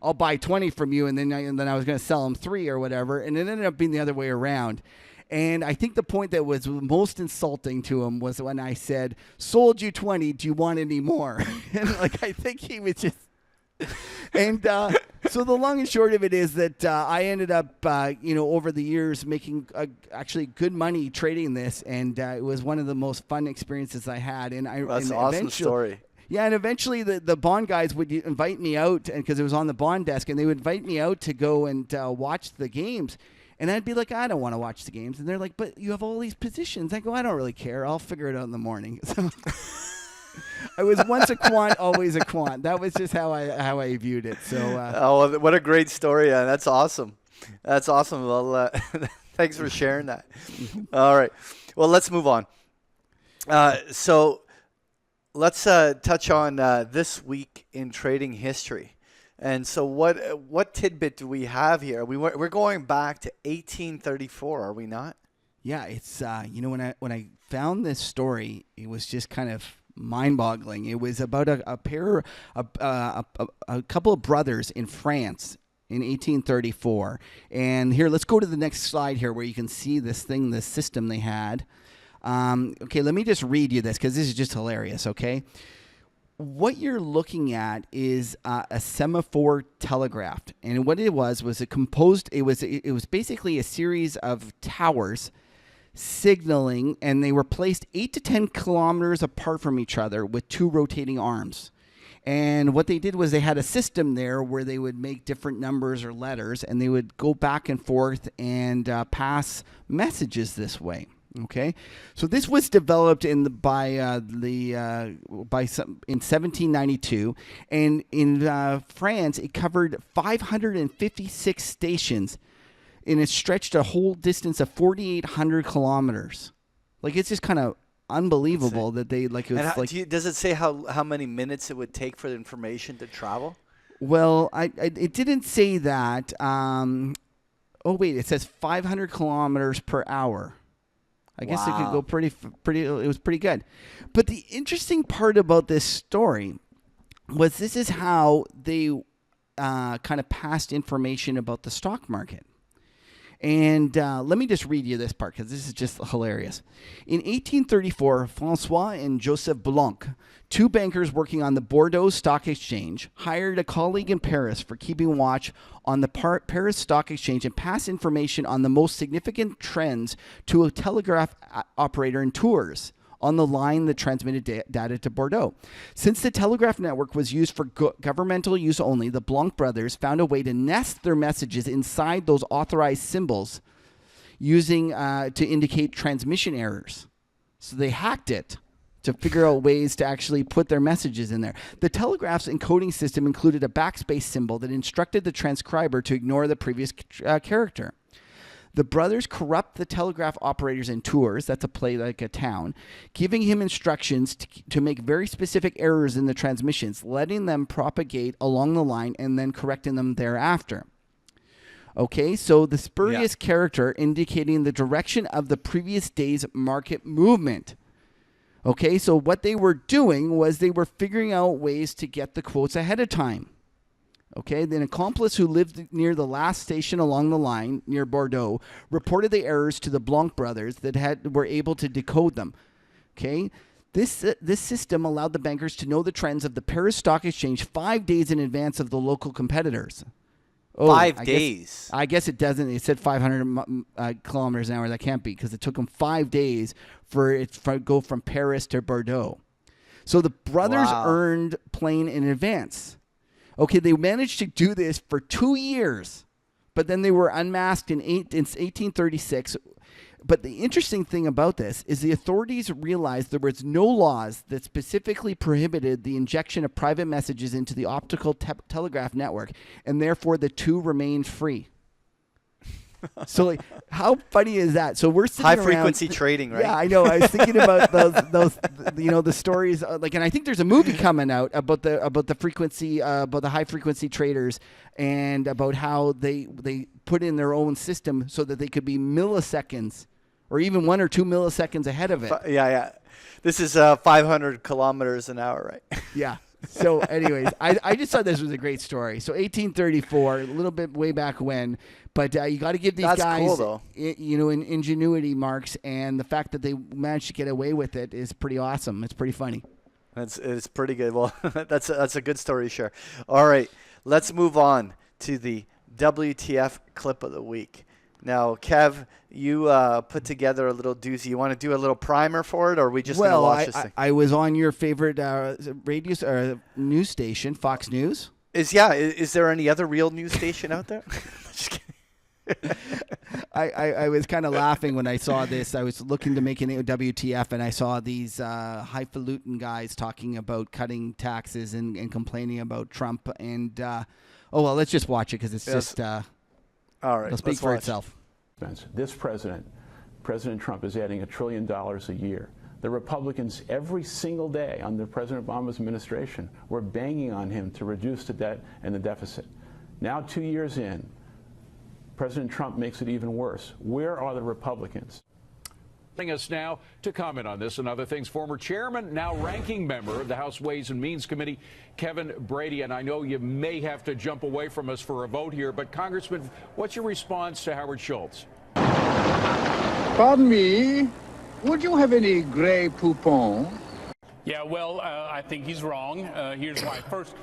I'll buy 20 from you, and then I was going to sell him 3 or whatever. And it ended up being the other way around. And I think the point that was most insulting to him was when I said, sold you 20, do you want any more? And like, I think he was just, and so the long and short of it is that I ended up, over the years making actually good money trading this. And it was one of the most fun experiences I had. And that's an awesome story. Yeah, and eventually the bond guys would invite me out, and because it was on the bond desk, and they would invite me out to go and watch the games. And I'd be like, I don't want to watch the games. And they're like, but you have all these positions. I go, I don't really care. I'll figure it out in the morning. So I was once a quant, always a quant. That was just how I viewed it. So what a great story. That's awesome. That's awesome. Well, thanks for sharing that. All right. Well, let's move on. So let's touch on this week in trading history. And so what tidbit do we have here? We're going back to 1834, are we not? Yeah, it's when I found this story, it was just kind of mind-boggling. It was about a couple of brothers in France in 1834. And here, let's go to the next slide here where you can see this system they had. Okay, let me just read you this because this is just hilarious, okay? What you're looking at is a semaphore telegraph, and what it was it composed. It was basically a series of towers signaling, and they were placed 8 to 10 kilometers apart from each other with 2 rotating arms. And what they did was they had a system there where they would make different numbers or letters, and they would go back and forth and pass messages this way. Okay, so this was developed in 1792, and in France it covered 556 stations, and it stretched a whole distance of 4,800 kilometers. Like, it's just kind of unbelievable that they like. It was does it say how many minutes it would take for the information to travel? Well, it didn't say that. Oh wait, it says 500 kilometers per hour. I guess it could go pretty. It was pretty good. But the interesting part about this story was this is how they kind of passed information about the stock market. And let me just read you this part because this is just hilarious. In 1834, Francois and Joseph Blanc, 2 bankers working on the Bordeaux Stock Exchange, hired a colleague in Paris for keeping watch on the Paris Stock Exchange and pass information on the most significant trends to a telegraph operator in Tours on the line that transmitted data to Bordeaux. Since the telegraph network was used for governmental use only, the Blanc brothers found a way to nest their messages inside those authorized symbols using to indicate transmission errors. So they hacked it to figure out ways to actually put their messages in there. The telegraph's encoding system included a backspace symbol that instructed the transcriber to ignore the previous character. The brothers corrupt the telegraph operators in Tours, that's a play like a town, giving him instructions to make very specific errors in the transmissions, letting them propagate along the line and then correcting them thereafter. Okay, so the spurious character indicating the direction of the previous day's market movement. Okay, so what they were doing was they were figuring out ways to get the quotes ahead of time. Okay, then an accomplice who lived near the last station along the line, near Bordeaux, reported the errors to the Blanc brothers that were able to decode them. Okay, this system allowed the bankers to know the trends of the Paris Stock Exchange 5 days in advance of the local competitors. Oh, 5 days. I guess it doesn't. It said 500 kilometers an hour. That can't be because it took them 5 days for it to go from Paris to Bordeaux. So the brothers earned plane in advance. Okay, they managed to do this for 2 years, but then they were unmasked in 1836. But the interesting thing about this is the authorities realized there was no laws that specifically prohibited the injection of private messages into the optical telegraph network, and therefore the two remained free. So, like, how funny is that? So we're sitting high frequency trading, right? Yeah, I know. I was thinking about those, the stories. Like, and I think there's a movie coming out about the frequency, about the high frequency traders, and about how they put in their own system so that they could be milliseconds, or even 1 or 2 milliseconds ahead of it. Yeah. This is 500 kilometers an hour, right? Yeah. So anyways, I just thought this was a great story. So 1834, a little bit way back when, but you got to give these guys, cool, though. Ingenuity marks, and the fact that they managed to get away with it is pretty awesome. It's pretty funny. It's pretty good. Well, that's a good story, sure. All right, let's move on to the WTF clip of the week. Now, Kev, you put together a little doozy. You want to do a little primer for it, or are we just going to watch this thing? I was on your favorite radio news station, Fox News. Is there any other real news station out there? Just kidding. I was kind of laughing when I saw this. I was looking to make an WTF, and I saw these highfalutin guys talking about cutting taxes and complaining about Trump. And, let's just watch it because it's just... All right, it'll speak for itself. This President Trump, is adding $1 trillion a year. The Republicans, every single day under President Obama's administration, were banging on him to reduce the debt and the deficit. Now, 2 years in, President Trump makes it even worse. Where are the Republicans? Joining us now to comment on this and other things, former chairman, now ranking member of the House Ways and Means Committee, Kevin Brady. And I know you may have to jump away from us for a vote here, but Congressman, what's your response to Howard Schultz? Pardon me, would you have any Grey Poupon? Yeah, well, I think he's wrong. Here's why. First,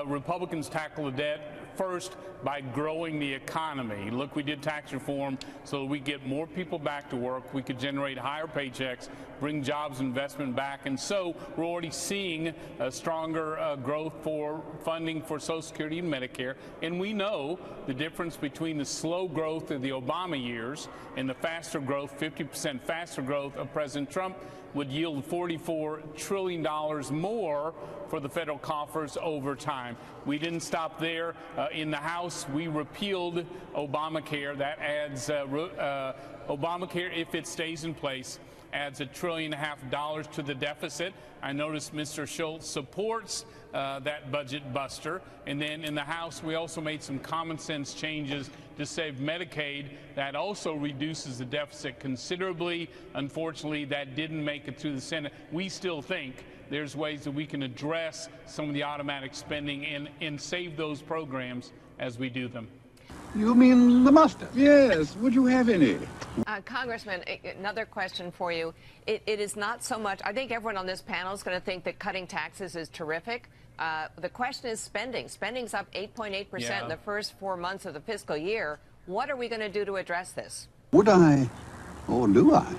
Republicans tackle the debt first by growing the economy. Look, we did tax reform so that we get more people back to work. We could generate higher paychecks, bring jobs, investment back. And so we're already seeing a stronger growth for funding for Social Security and Medicare. And we know the difference between the slow growth of the Obama years and the faster growth, 50% faster growth of President Trump would yield $44 trillion more for the federal coffers over time. We didn't stop there. In the House, we repealed Obamacare. That adds Obamacare, if it stays in place, adds $1.5 trillion to the deficit. I noticed Mr. Schultz supports that budget buster. And then in the House, we also made some common sense changes to save Medicaid. That also reduces the deficit considerably. Unfortunately, that didn't make it through the Senate. We still think there's ways that we can address some of the automatic spending and save those programs as we do them. You mean the mustard? Yes. Would you have any? Congressman, another question for you. It is not so much, I think everyone on this panel is going to think that cutting taxes is terrific. The question is spending. Spending's up 8.8% in the first 4 months of the fiscal year. What are we going to do to address this? Would I? Or do I?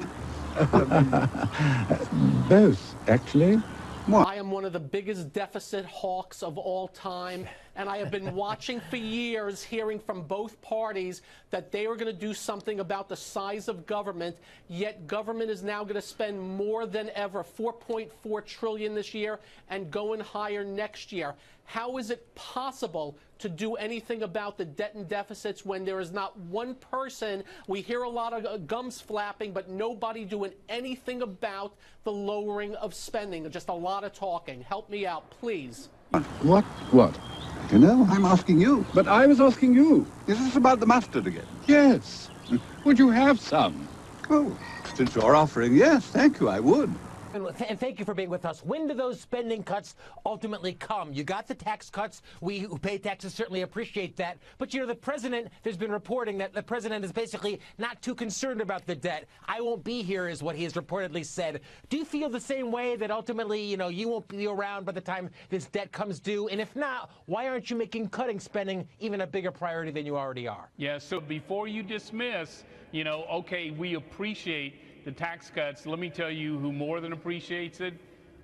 Both, actually. I am one of the biggest deficit hawks of all time, and I have been watching for years, hearing from both parties that they are going to do something about the size of government, yet government is now going to spend more than ever, $4.4 trillion this year and going higher next year. How is it possible to do anything about the debt and deficits when there is not one person? We hear a lot of gums flapping, but nobody doing anything about the lowering of spending. Just a lot of talking. Help me out, please. What? You know, I'm asking you. But I was asking you. Is this about the mustard again? Yes. Would you have some? Oh, since you're offering, yes, thank you, I would. And thank you for being with us. When do those spending cuts ultimately come? You got the tax cuts. We who pay taxes certainly appreciate that. But, you know, the president, there's been reporting that the president is basically not too concerned about the debt. I won't be here is what he has reportedly said. Do you feel the same way that ultimately, you know, you won't be around by the time this debt comes due? And if not, why aren't you making cutting spending even a bigger priority than you already are? Yeah, so before you dismiss, you know, okay, we appreciate the tax cuts. Let me tell you who more than appreciates it: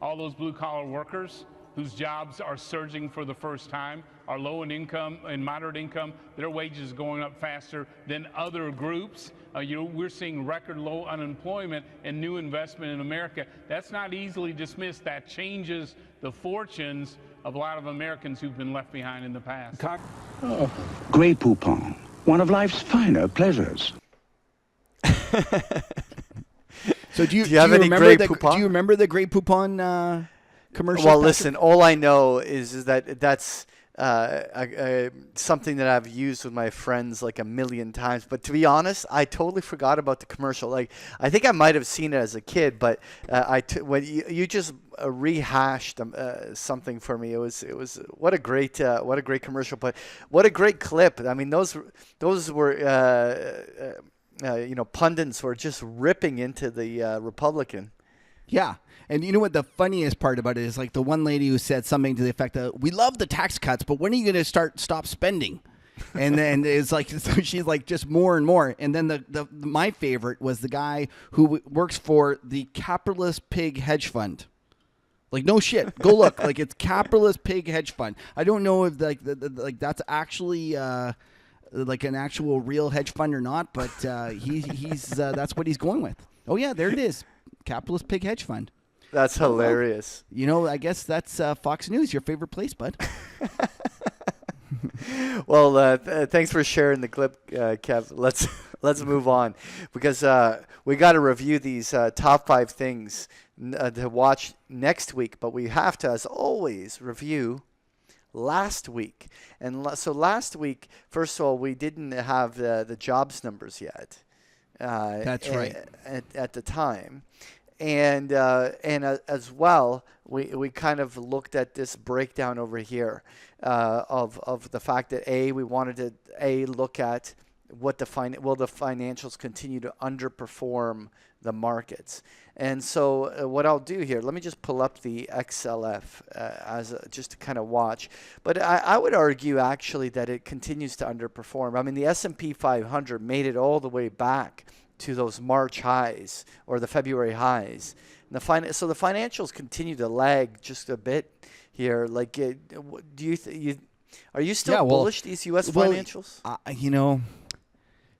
all those blue-collar workers whose jobs are surging for the first time, are low in income and moderate income. Their wages are going up faster than other groups. You know, we're seeing record low unemployment and new investment in America. That's not easily dismissed. That changes the fortunes of a lot of Americans who've been left behind in the past. Oh, Grey Poupon, one of life's finer pleasures. So do you have any remember Grey the, Poupon? Do you remember the Grey Poupon commercial? Well, Patrick? listen, all I know is that that's something that I've used with my friends like a million times. But to be honest, I totally forgot about the commercial. Like, I think I might have seen it as a kid, but when you just rehashed something for me, it was what a great commercial, but what a great clip. I mean, those were you know, pundits were just ripping into the Republican. Yeah. And you know what the funniest part about it is, like, the one lady who said something to the effect of, we love the tax cuts, but when are you going to stop spending? And then it's like, so she's like, just more and more. And then my favorite was the guy who works for the capitalist pig hedge fund. Like, no shit. Go look. Like, it's capitalist pig hedge fund. I don't know if like that's actually like an actual real hedge fund or not, but he's that's what he's going with. Oh yeah, there it is. Capitalist pig hedge fund. That's hilarious. You know, I guess that's Fox News, your favorite place, bud. Well, thanks for sharing the clip, Kev. Let's move on, because we got to review these top 5 things to watch next week. But we have to, as always, review last week. And so last week, first of all, we didn't have the jobs numbers yet. That's right. At the time. And as well, we kind of looked at this breakdown over here of the fact that we wanted to look at what will the financials continue to underperform the markets. And so what I'll do here, let me just pull up the XLF just to kind of watch. But I would argue actually that it continues to underperform. I mean, the S&P 500 made it all the way back to those March highs or the February highs. And so the financials continue to lag just a bit here. Like, are you still bullish these U.S. financials? You know,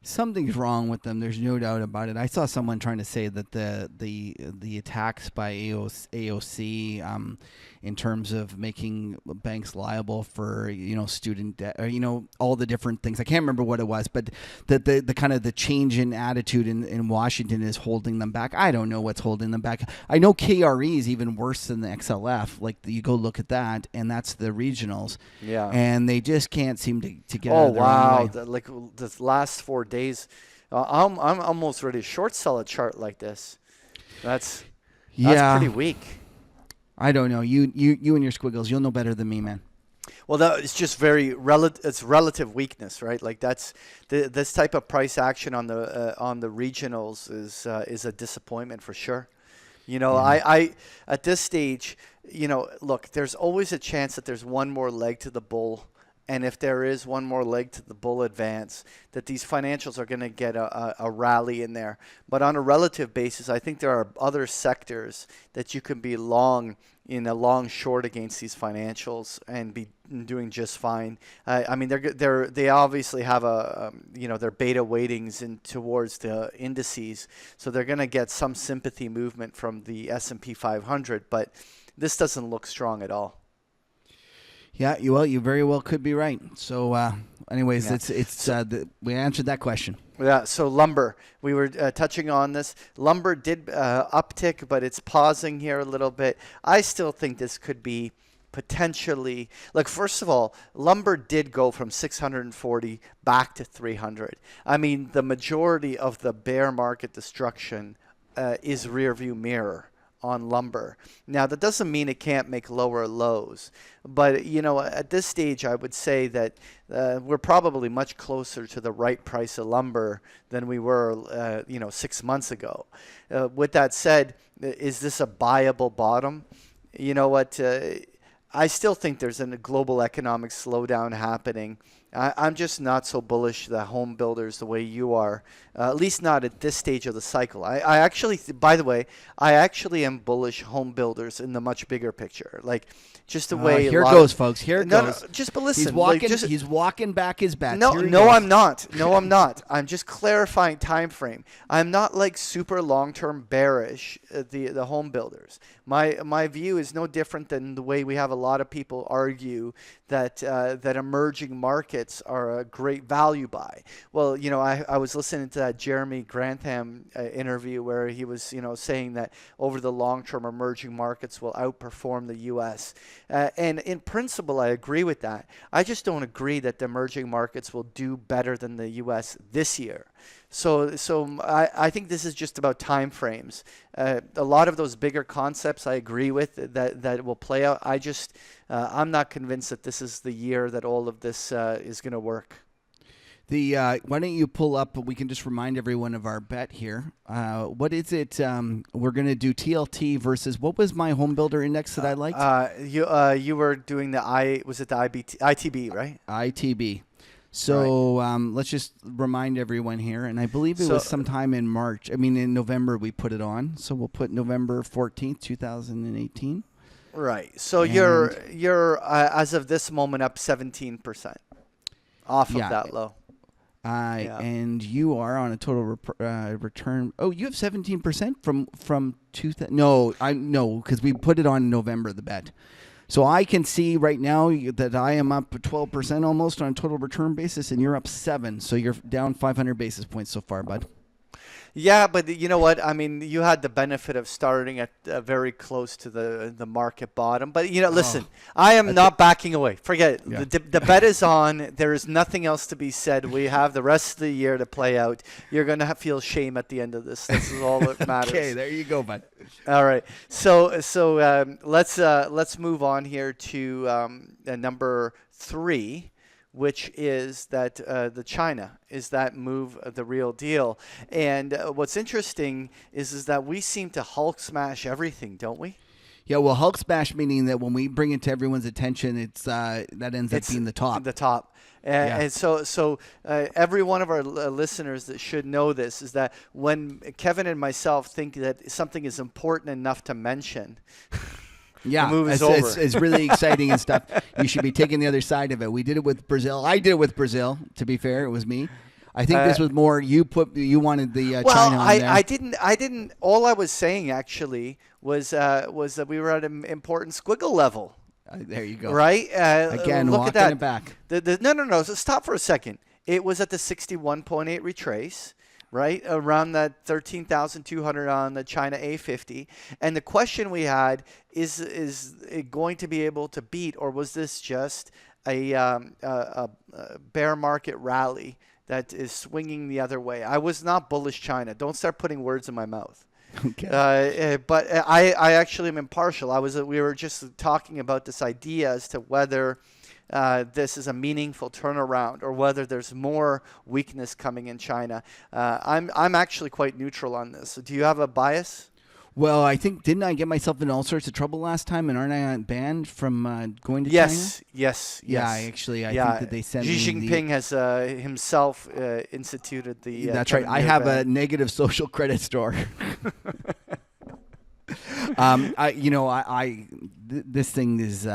something's wrong with them. There's no doubt about it. I saw someone trying to say that the attacks by AOC in terms of making banks liable for, you know, student debt, or, you know, all the different things. I can't remember what it was, but the kind of the change in attitude in Washington is holding them back. I don't know what's holding them back. I know KRE is even worse than the XLF. Like, you go look at that, and that's the regionals. Yeah. And they just can't seem to get out of their own way. Like the last 4 days, I'm almost ready to short sell a chart like this. That's pretty weak. I don't know. You and your squiggles, you'll know better than me, man. Well, it's just very it's relative weakness, right? Like, that's this type of price action on the regionals is a disappointment for sure. You know, I at this stage, you know, look, there's always a chance that there's one more leg to the bull. And if there is one more leg to the bull advance, that these financials are going to get a rally in there. But on a relative basis, I think there are other sectors that you can be long in a long short against these financials and be doing just fine. I mean, they obviously have their beta weightings towards the indices, so they're going to get some sympathy movement from the S&P 500. But this doesn't look strong at all. Yeah, you very well could be right. So, anyways, we answered that question. Yeah. So lumber, we were touching on this. Lumber did uptick, but it's pausing here a little bit. I still think this could be potentially, like, first of all, lumber did go from 640 back to 300. I mean, the majority of the bear market destruction is rearview mirror on lumber. Now, that doesn't mean it can't make lower lows. But, at this stage, I would say that we're probably much closer to the right price of lumber than we were, 6 months ago. With that said, is this a buyable bottom? You know what? I still think there's a global economic slowdown happening. I'm just not so bullish the home builders the way you are, at least not at this stage of the cycle. I actually, by the way, I actually am bullish home builders in the much bigger picture. Like, just the way. Here goes, folks. Here it goes. But listen. He's walking back his bets. No, I'm not. No, I'm not. I'm just clarifying time frame. I'm not like super long-term bearish the home builders. My view is no different than the way we have a lot of people argue that emerging markets are a great value buy. Well, I was listening to that Jeremy Grantham interview where he was, saying that over the long term, emerging markets will outperform the U.S. And in principle, I agree with that. I just don't agree that the emerging markets will do better than the U.S. this year. So I think this is just about time frames. A lot of those bigger concepts I agree with that will play out. I'm not convinced that this is the year that all of this is going to work. Why don't you pull up? We can just remind everyone of our bet here. What is it? We're going to do TLT versus what was my home builder index that I liked? You were doing the ITB, right? ITB. So let's just remind everyone here, and I believe it was sometime in March. In November we put it on. So we'll put November 14th, 2018. Right. So you're as of this moment up 17% off of that low. And you are on a total return. Oh, you have 17% from 2000. No, because we put it on in November, the bet. So I can see right now that I am up 12% almost on a total return basis, and you're up 7%. So you're down 500 basis points so far, bud. Yeah, but you know what? You had the benefit of starting at very close to the market bottom. But, listen, I am not backing away. Forget it. Yeah. The bet is on. There is nothing else to be said. We have the rest of the year to play out. You're going to feel shame at the end of this. This is all that matters. Okay, there you go, bud. All right. So let's move on here to number 3. Which is that the China is that move the real deal. And what's interesting is that we seem to Hulk smash everything, don't we? Yeah, well, Hulk smash meaning that when we bring it to everyone's attention, it's that ends up being the top. The top. And so every one of our listeners that should know this is that when Kevin and myself think that something is important enough to mention. Yeah, the move is over. It's really exciting and stuff. You should be taking the other side of it. We did it with Brazil. I did it with Brazil. To be fair, it was me. I think this was more you wanted the China on there. I didn't. All I was saying actually was that we were at an important squiggle level. There you go. Right. Again, look at that. It back. No. So stop for a second. It was at the 61.8 retrace. Right around that 13,200 on the China A50, and the question we had is it going to be able to beat, or was this just a bear market rally that is swinging the other way? I was not bullish China. Don't start putting words in my mouth. Okay. But I actually am impartial. We were just talking about this idea as to whether. This is a meaningful turnaround, or whether there's more weakness coming in China. I'm actually quite neutral on this. So do you have a bias? Well, I think didn't I get myself in all sorts of trouble last time, and aren't I banned from going to China? Yes. Yeah, actually, I think that they sent me. Xi Jinping has himself instituted the. That's right. I have a negative social credit score. This thing is.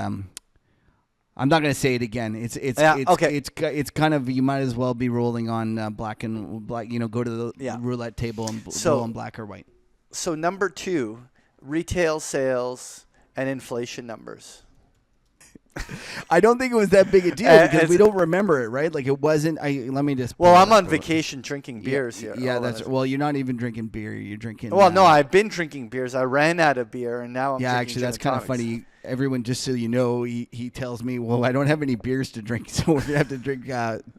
I'm not going to say it again. It's kind of, you might as well be rolling on black and black. Go to the roulette table and roll on black or white. So number 2, retail sales and inflation numbers. I don't think it was that big a deal because we don't remember it, right? Like it wasn't. Let me just. Well, I'm on vacation drinking beers here. Yeah, well, you're not even drinking beer. You're drinking. Well, no, I've been drinking beers. I ran out of beer, and now I'm. Yeah, actually, that's kind of funny. Everyone, just so you know, he tells me, well, I don't have any beers to drink, so we're gonna have to drink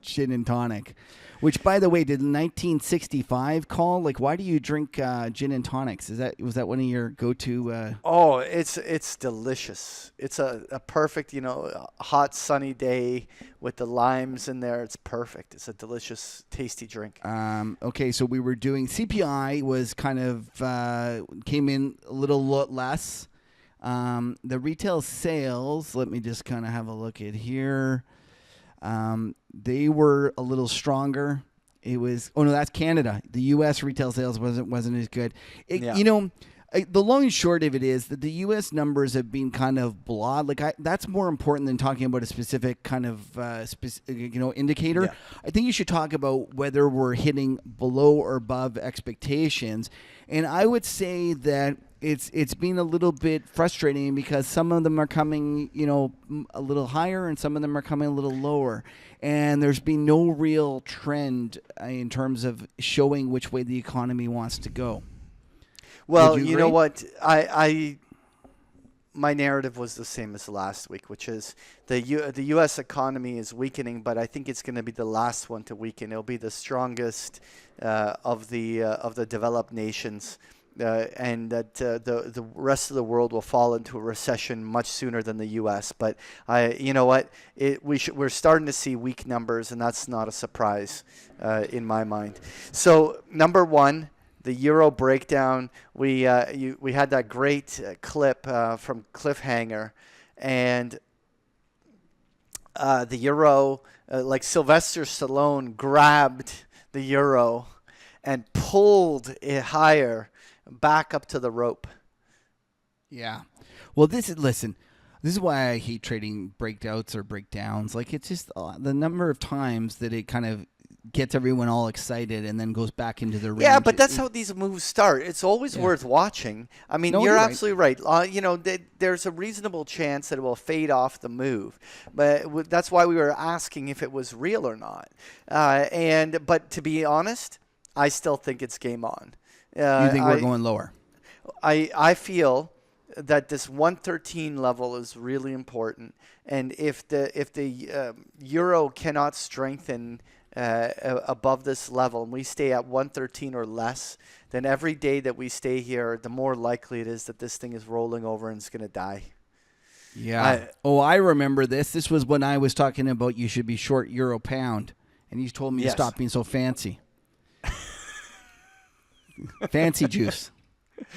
gin and tonic. Which, by the way, did 1965 call? Like, why do you drink gin and tonics? Was that one of your go-to? Oh, it's delicious. It's a perfect, hot sunny day with the limes in there. It's perfect. It's a delicious, tasty drink. Okay, so we were doing CPI was kind of came in a little less. The retail sales. Let me just kind of have a look at here. They were a little stronger. It was that's Canada. The U.S. retail sales wasn't as good. The long and short of it is that the U.S. numbers have been kind of blah. That's more important than talking about a specific kind of indicator. Yeah. I think you should talk about whether we're hitting below or above expectations. And I would say that it's been a little bit frustrating because some of them are coming, a little higher and some of them are coming a little lower. And there's been no real trend in terms of showing which way the economy wants to go. Well, you know what? My narrative was the same as last week, which is the U.S. economy is weakening, but I think it's going to be the last one to weaken. It'll be the strongest of the developed nations, and that the rest of the world will fall into a recession much sooner than the U.S. But you know what? We're starting to see weak numbers, and that's not a surprise in my mind. So number one. The euro breakdown. We had that great clip from Cliffhanger, and the euro, like Sylvester Stallone grabbed the euro and pulled it higher back up to the rope. Yeah. Well, this is why I hate trading breakouts or breakdowns. Like, it's just the number of times that it kind of gets everyone all excited and then goes back into the range. Yeah, but that's how these moves start. It's always worth watching. I mean, you're absolutely right. There's a reasonable chance that it will fade off the move, but that's why we were asking if it was real or not. But to be honest, I still think it's game on. You think we're going lower? I feel that this 113 level is really important, and if the euro cannot strengthen above this level and we stay at 113 or less, then every day that we stay here, the more likely it is that this thing is rolling over and it's going to die. Yeah. I remember this. This was when I was talking about you should be short euro pound, and you told me to stop being so fancy. Fancy juice.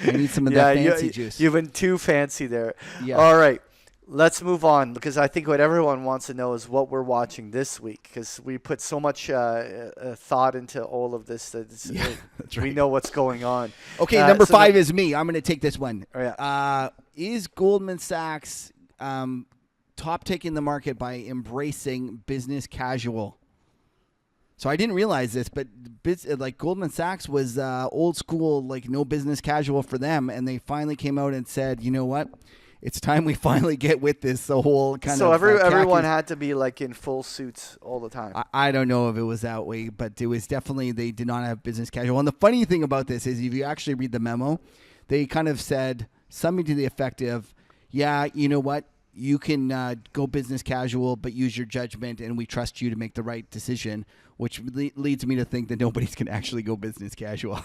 I need some of that fancy juice. You've been too fancy there. Yeah. All right. Let's move on, because I think what everyone wants to know is what we're watching this week, because we put so much thought into all of this that that's right. We know what's going on. Okay, number 5 is me. I'm going to take this one. Oh, yeah. Is Goldman Sachs top taking the market by embracing business casual? So I didn't realize this, but Goldman Sachs was old school, like no business casual for them, and they finally came out and said, you know what? It's time we finally get with this. The whole kind of. So everyone had to be like in full suits all the time. I don't know if it was that way, but it was definitely, they did not have business casual. And the funny thing about this is, if you actually read the memo, they kind of said something to the effect of, yeah, you know what? You can go business casual, but use your judgment, and we trust you to make the right decision, which leads me to think that nobody's going to actually go business casual.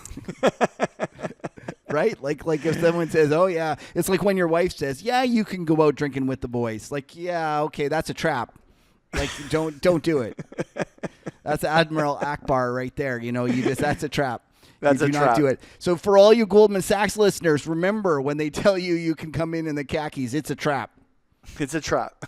Right? Like if someone says, oh, yeah, it's like when your wife says, yeah, you can go out drinking with the boys. Like, yeah, okay, that's a trap. Like, don't do it. That's Admiral Akbar right there. That's a trap. That's you do not do it. So for all you Goldman Sachs listeners, remember when they tell you can come in the khakis, it's a trap. It's a trap.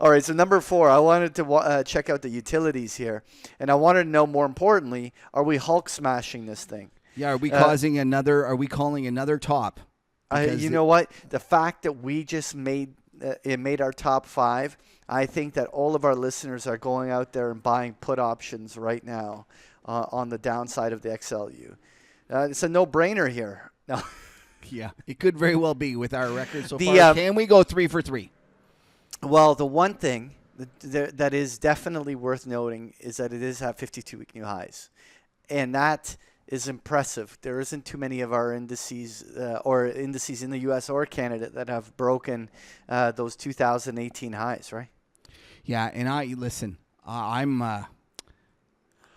All right, so number 4, I wanted to check out the utilities here, and I wanted to know, more importantly, are we Hulk smashing this thing? Yeah, are we causing another? Are we calling another top? You know what? The fact that we just made our top 5, I think that all of our listeners are going out there and buying put options right now on the downside of the XLU. It's a no-brainer here. No. Yeah, it could very well be with our record so far. Can we go 3 for 3? Well, the one thing that is definitely worth noting is that it is at 52-week new highs, and that is impressive. There isn't too many of our indices or indices in the U.S. or Canada that have broken those 2018 highs, right? Yeah, and I'm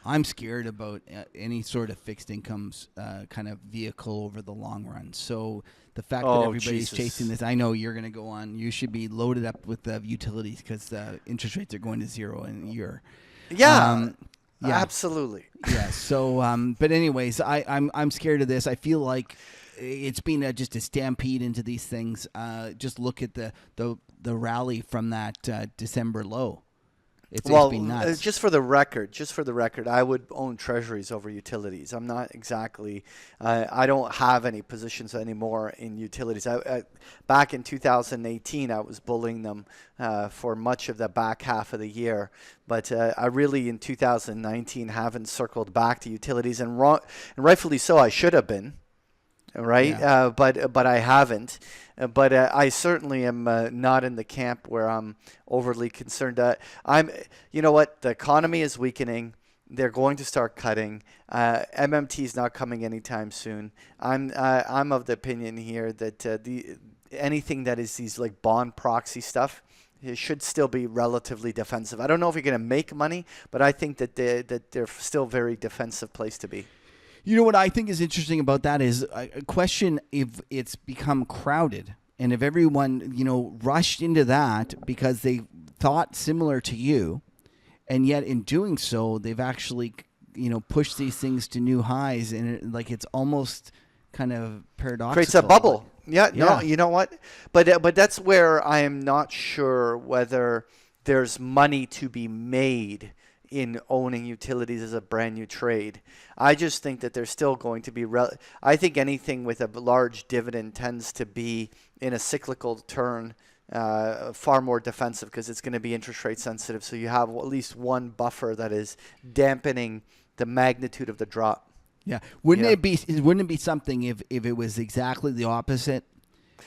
I'm scared about any sort of fixed incomes kind of vehicle over the long run. So the fact that everybody's chasing this, I know you're going to go on. You should be loaded up with utilities because interest rates are going to zero in a year. Yeah, absolutely. Yeah. So, but anyways, I'm scared of this. I feel like it's been just a stampede into these things. Just look at the rally from that December low. It's been nuts. Just for the record, I would own treasuries over utilities. I'm not exactly. I don't have any positions anymore in utilities. Back in 2018, I was bulling them for much of the back half of the year, but I really in 2019 haven't circled back to utilities, and rightfully so. I should have been. Right, yeah. But I haven't. But I certainly am not in the camp where I'm overly concerned. You know what? The economy is weakening. They're going to start cutting. MMT is not coming anytime soon. I'm of the opinion here that anything that is these like bond proxy stuff, it should still be relatively defensive. I don't know if you're going to make money, but I think that they're still very defensive place to be. You know what I think is interesting about that is a question if it's become crowded and if everyone, rushed into that because they thought similar to you, and yet in doing so, they've actually, pushed these things to new highs, and it's almost kind of paradoxical. Creates a bubble. Yeah. No, you know what? But that's where I am not sure whether there's money to be made in owning utilities as a brand new trade. I just think that there's still going to be I think anything with a large dividend tends to be in a cyclical turn far more defensive because it's going to be interest rate sensitive. So you have at least one buffer that is dampening the magnitude of the drop. Yeah. Wouldn't it be something if it was exactly the opposite?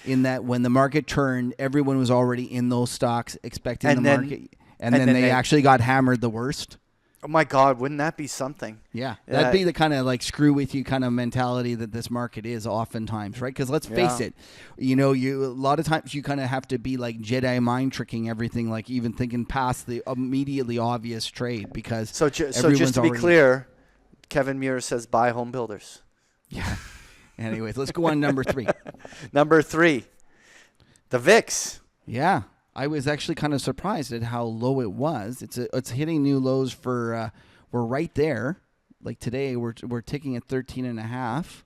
In that when the market turned, everyone was already in those stocks expecting the market. And then they actually got hammered the worst. Oh, my God. Wouldn't that be something? Yeah. That'd be the kind of screw with you kind of mentality that this market is oftentimes, right? Because let's face it, a lot of times you kind of have to be like Jedi mind tricking everything, like even thinking past the immediately obvious trade because So just to be clear, Kevin Muir says buy home builders. Yeah. Anyways, let's go on number 3. Number 3, the VIX. Yeah. I was actually kind of surprised at how low it was. It's hitting new lows for we're right there. Like today, we're ticking at 13.5.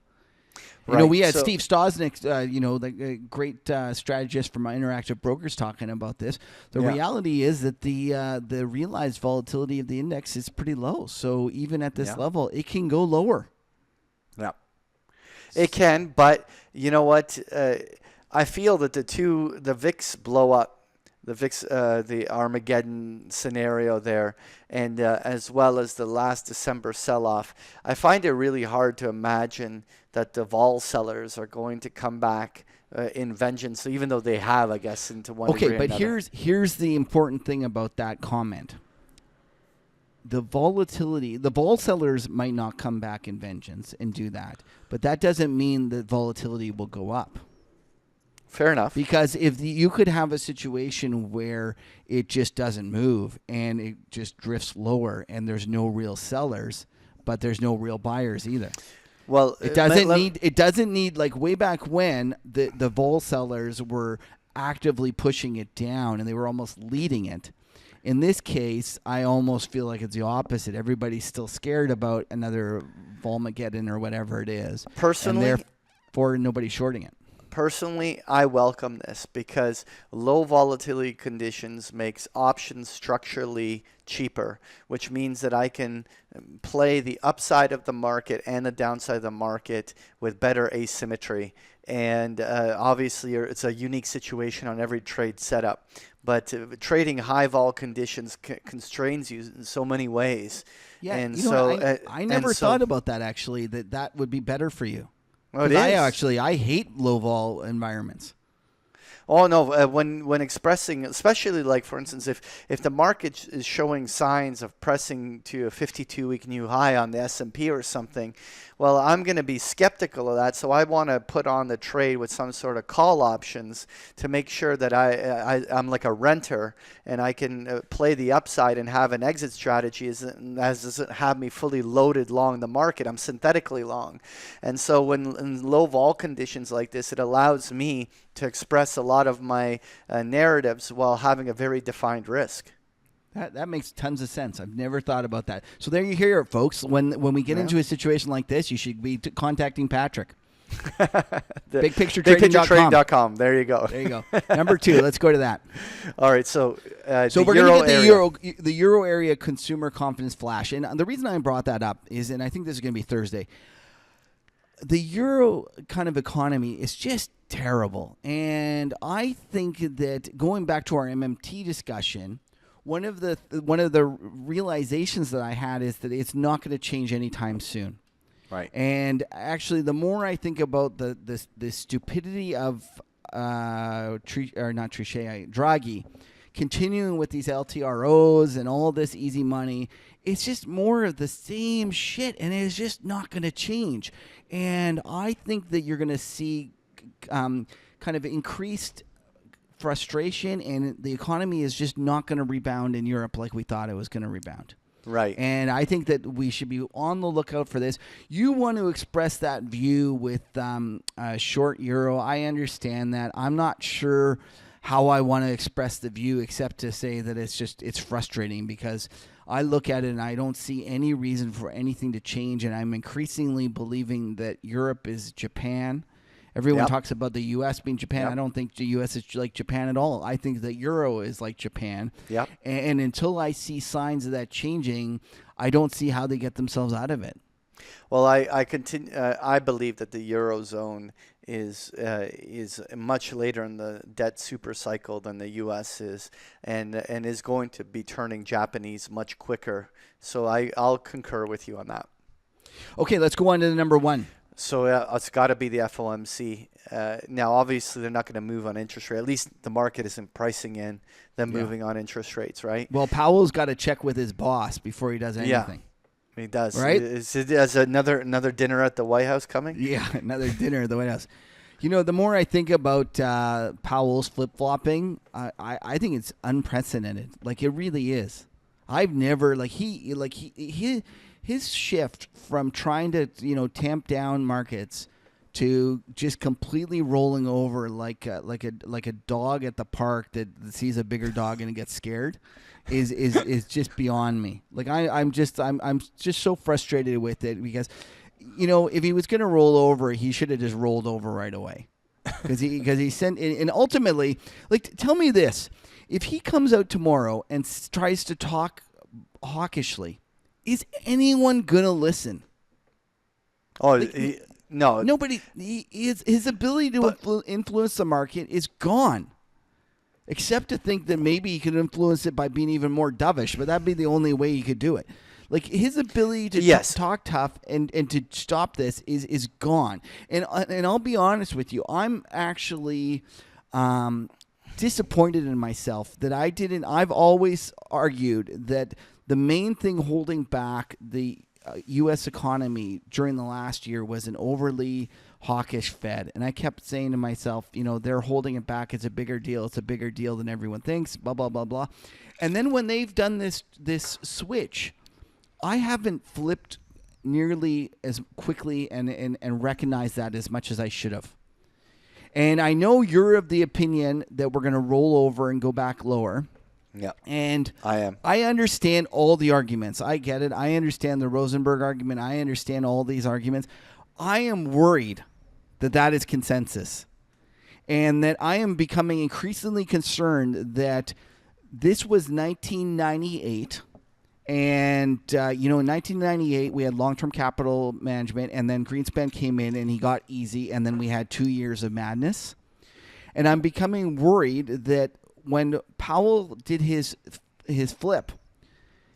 Right. We had Steve Stosnick, the great strategist from Interactive Brokers, talking about this. The reality is that the realized volatility of the index is pretty low. So even at this level, it can go lower. Yeah, it can. But you know what? I feel that the VIX blow up. The VIX, the Armageddon scenario there, and as well as the last December sell-off, I find it really hard to imagine that the vol sellers are going to come back in vengeance, so even though they have, I guess, into one degree or but another. here's the important thing about that comment. The volatility, the vol sellers might not come back in vengeance and do that, but that doesn't mean that volatility will go up. Fair enough. Because if you could have a situation where it just doesn't move and it just drifts lower and there's no real sellers, but there's no real buyers either. Well, it doesn't need like way back when the vol sellers were actively pushing it down and they were almost leading it. In this case, I almost feel like it's the opposite. Everybody's still scared about another Volmageddon or whatever it is. Personally, and therefore nobody's shorting it. Personally, I welcome this because low volatility conditions makes options structurally cheaper, which means that I can play the upside of the market and the downside of the market with better asymmetry. And obviously, it's a unique situation on every trade setup. But trading high vol conditions constrains you in so many ways. Yeah, and I never thought about that actually. That would be better for you. Well, it is. I hate low vol environments. Oh no! When expressing, especially like for instance, if the market is showing signs of pressing to a 52-week new high on the S&P or something, Well, I'm going to be skeptical of that, so I want to put on the trade with some sort of call options to make sure that I'm like a renter and I can play the upside and have an exit strategy as doesn't have me fully loaded long the market. I'm synthetically long. And so when in low vol conditions like this, it allows me to express a lot of my narratives while having a very defined risk. That makes tons of sense. I've never thought about that. So there you hear it, folks. When we get into a situation like this, you should be contacting Patrick. BigPictureTrading.com. There you go. There you go. Number 2. Let's go to that. All right. So we're going to get the euro area consumer confidence flash, and the reason I brought that up is, and I think this is going to be Thursday. The euro kind of economy is just terrible, and I think that going back to our MMT discussion. One of the realizations that I had is that it's not going to change anytime soon. Right. And actually, the more I think about the stupidity of Draghi continuing with these LTROs and all this easy money, it's just more of the same shit, and it's just not going to change. And I think that you're going to see kind of increased frustration, and the economy is just not going to rebound in Europe like we thought it was going to rebound. Right. And I think that we should be on the lookout for this. You want to express that view with short euro. I understand that. I'm not sure how I want to express the view except to say that it's frustrating because I look at it and I don't see any reason for anything to change, and I'm increasingly believing that Europe is Japan. Everyone talks about the U.S. being Japan. I don't think the U.S. is like Japan at all. I think the euro is like Japan. Yep. And until I see signs of that changing, I don't see how they get themselves out of it. Well, I continue. I believe that the eurozone is much later in the debt super cycle than the U.S. is, and is going to be turning Japanese much quicker. So I'll concur with you on that. Okay, let's go on to the number 1. So it's got to be the FOMC. Now, obviously, they're not going to move on interest rate. At least the market isn't pricing in them moving on interest rates, right? Well, Powell's got to check with his boss before he does anything. Yeah, he does. Right? Is another dinner at the White House coming? Yeah, another dinner at the White House. You know, the more I think about Powell's flip-flopping, I think it's unprecedented. Like, it really is. I've never, his shift from trying to, tamp down markets to just completely rolling over like a dog at the park that sees a bigger dog and it gets scared is just beyond me. Like I'm just so frustrated with it because, if he was going to roll over, he should have just rolled over right away. Because he sent, and ultimately, tell me this: if he comes out tomorrow and tries to talk hawkishly, is anyone gonna listen? Oh, no. Nobody. His ability to influence the market is gone. Except to think that maybe he could influence it by being even more dovish, but that'd be the only way he could do it. Like his ability to talk tough and to stop this is gone. And I'll be honest with you, I'm actually disappointed in myself that I didn't. I've always argued that the main thing holding back the U.S. economy during the last year was an overly hawkish Fed. And I kept saying to myself, they're holding it back. It's a bigger deal. It's a bigger deal than everyone thinks, blah, blah, blah, blah. And then when they've done this switch, I haven't flipped nearly as quickly and recognized that as much as I should have. And I know you're of the opinion that we're going to roll over and go back lower. Yeah. And I am. I understand all the arguments. I get it. I understand the Rosenberg argument. I understand all these arguments. I am worried that is consensus. And that I am becoming increasingly concerned that this was 1998. And, in 1998, we had long-term capital management, and then Greenspan came in and he got easy, and then we had 2 years of madness. And I'm becoming worried that when Powell did his flip,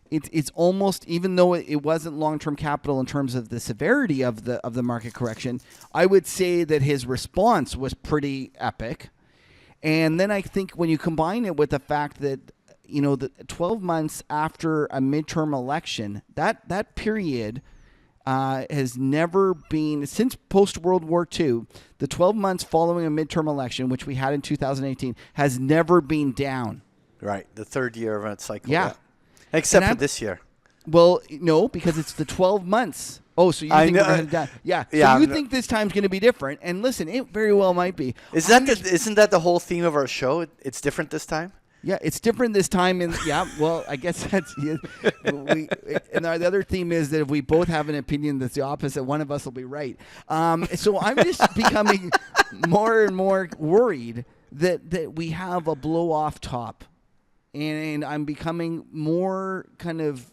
it's almost, even though it wasn't long-term capital in terms of the severity of the market correction, I would say that his response was pretty epic. And then I think when you combine it with the fact that, the 12 months after a midterm election, that period has never been, since post-World War II, the 12 months following a midterm election, which we had in 2018, has never been down. Right, the third year of a cycle. Yeah. Except for this year. Well, no, because it's the 12 months. Oh, so you think we're headed down? Yeah. So you think this time's going to be different? And listen, it very well might be. Isn't that the whole theme of our show? It's different this time. Yeah, it's different this time. And well, I guess that's. And the other theme is that if we both have an opinion that's the opposite, one of us will be right. So I'm just becoming more and more worried that we have a blow off top, and I'm becoming more kind of.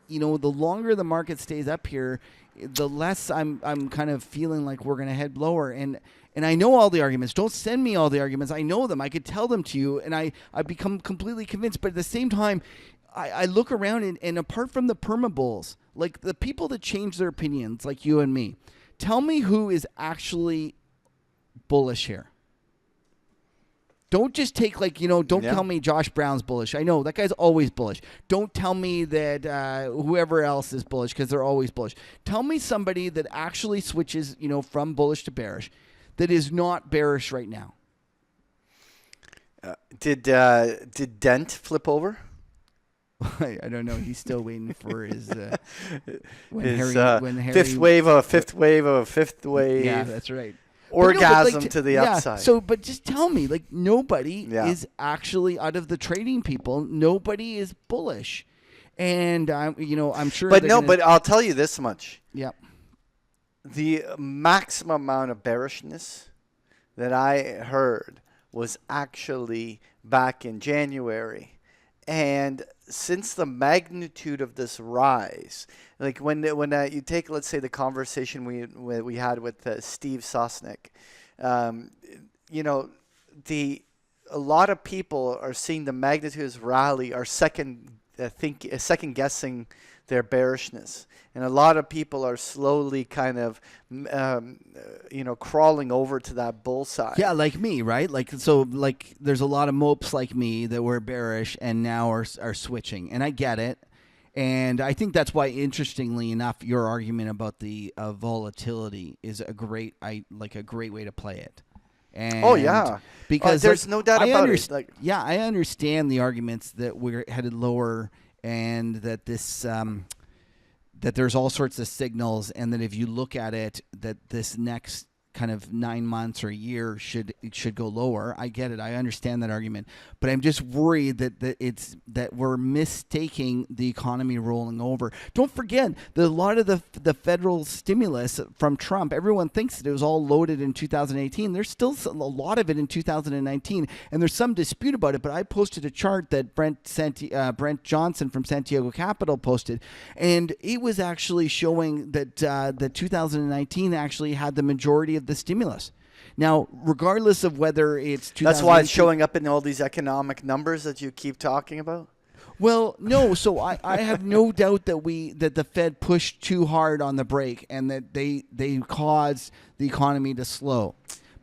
The longer the market stays up here, the less I'm kind of feeling like we're going to head lower. And I know all the arguments. Don't send me all the arguments. I know them. I could tell them to you, and I become completely convinced. But at the same time, I look around, and apart from the perma bulls, like the people that change their opinions, like you and me, tell me who is actually bullish here. Don't just take don't tell me Josh Brown's bullish. I know that guy's always bullish. Don't tell me that whoever else is bullish, because they're always bullish. Tell me somebody that actually switches, from bullish to bearish, that is not bearish right now. Did Dent flip over? I don't know. He's still waiting for his fifth wave of a fifth wave of a fifth wave. Yeah, that's right. Orgasm to the upside. So, but just tell me, nobody is actually, out of the trading people, nobody is bullish, and I'm sure. But but I'll tell you this much. Yeah. The maximum amount of bearishness that I heard was actually back in January, and since the magnitude of this rise, like when you take, let's say, the conversation we had with Steve Sosnick, a lot of people are seeing the magnitude of this rally are second guessing their bearishness, and a lot of people are slowly kind of crawling over to that bull side. Yeah, like me, right? There's a lot of mopes like me that were bearish and now are switching, and I get it. And I think that's why, interestingly enough, your argument about the volatility is a great way to play it. And because there's no doubt about it. I understand the arguments that we're headed lower, and that this that there's all sorts of signals, and that if you look at it, that this next kind of 9 months or a year should go lower. I get it. I understand that argument, but I'm just worried that we're mistaking the economy rolling over. Don't forget that a lot of the federal stimulus from Trump, everyone thinks that it was all loaded in 2018. There's still a lot of it in 2019, and there's some dispute about it. But I posted a chart that Brent Johnson from Santiago Capital posted, and it was actually showing that 2019 actually had the majority of the stimulus. Now, regardless of whether it's 2018, that's why it's showing up in all these economic numbers that you keep talking about. Well, no. So I have no doubt that the Fed pushed too hard on the brake, and that they caused the economy to slow.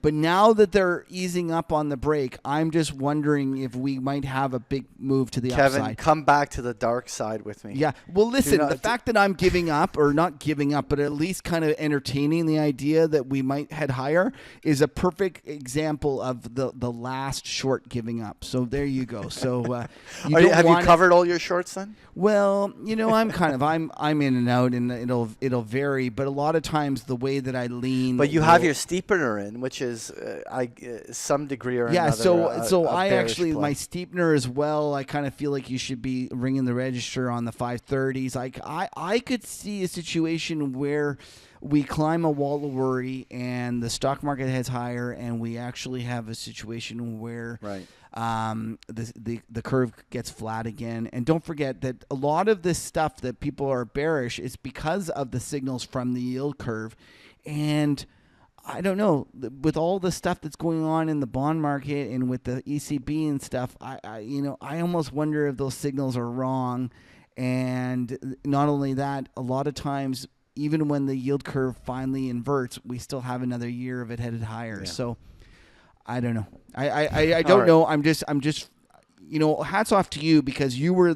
But now that they're easing up on the brake, I'm just wondering if we might have a big move to the upside. Kevin, come back to the dark side with me. Yeah. Well, listen, the fact that I'm giving up, or not giving up, but at least kind of entertaining the idea that we might head higher, is a perfect example of the last short giving up. So there you go. So have you covered all your shorts then? Well, I'm in and out, and it'll vary. But a lot of times the way that I lean. But you have your steepener in, which is some degree or another. Yeah, so I actually play. My steepener as well. I kind of feel like you should be ringing the register on the 530s. I could see a situation where we climb a wall of worry and the stock market heads higher, and we actually have a situation where the curve gets flat again. And don't forget that a lot of this stuff that people are bearish is because of the signals from the yield curve. And I don't know, with all the stuff that's going on in the bond market and with the ECB and stuff, I almost wonder if those signals are wrong. And not only that, a lot of times, even when the yield curve finally inverts, we still have another year of it headed higher. Yeah. So I don't know. I don't know. I'm just hats off to you, because you were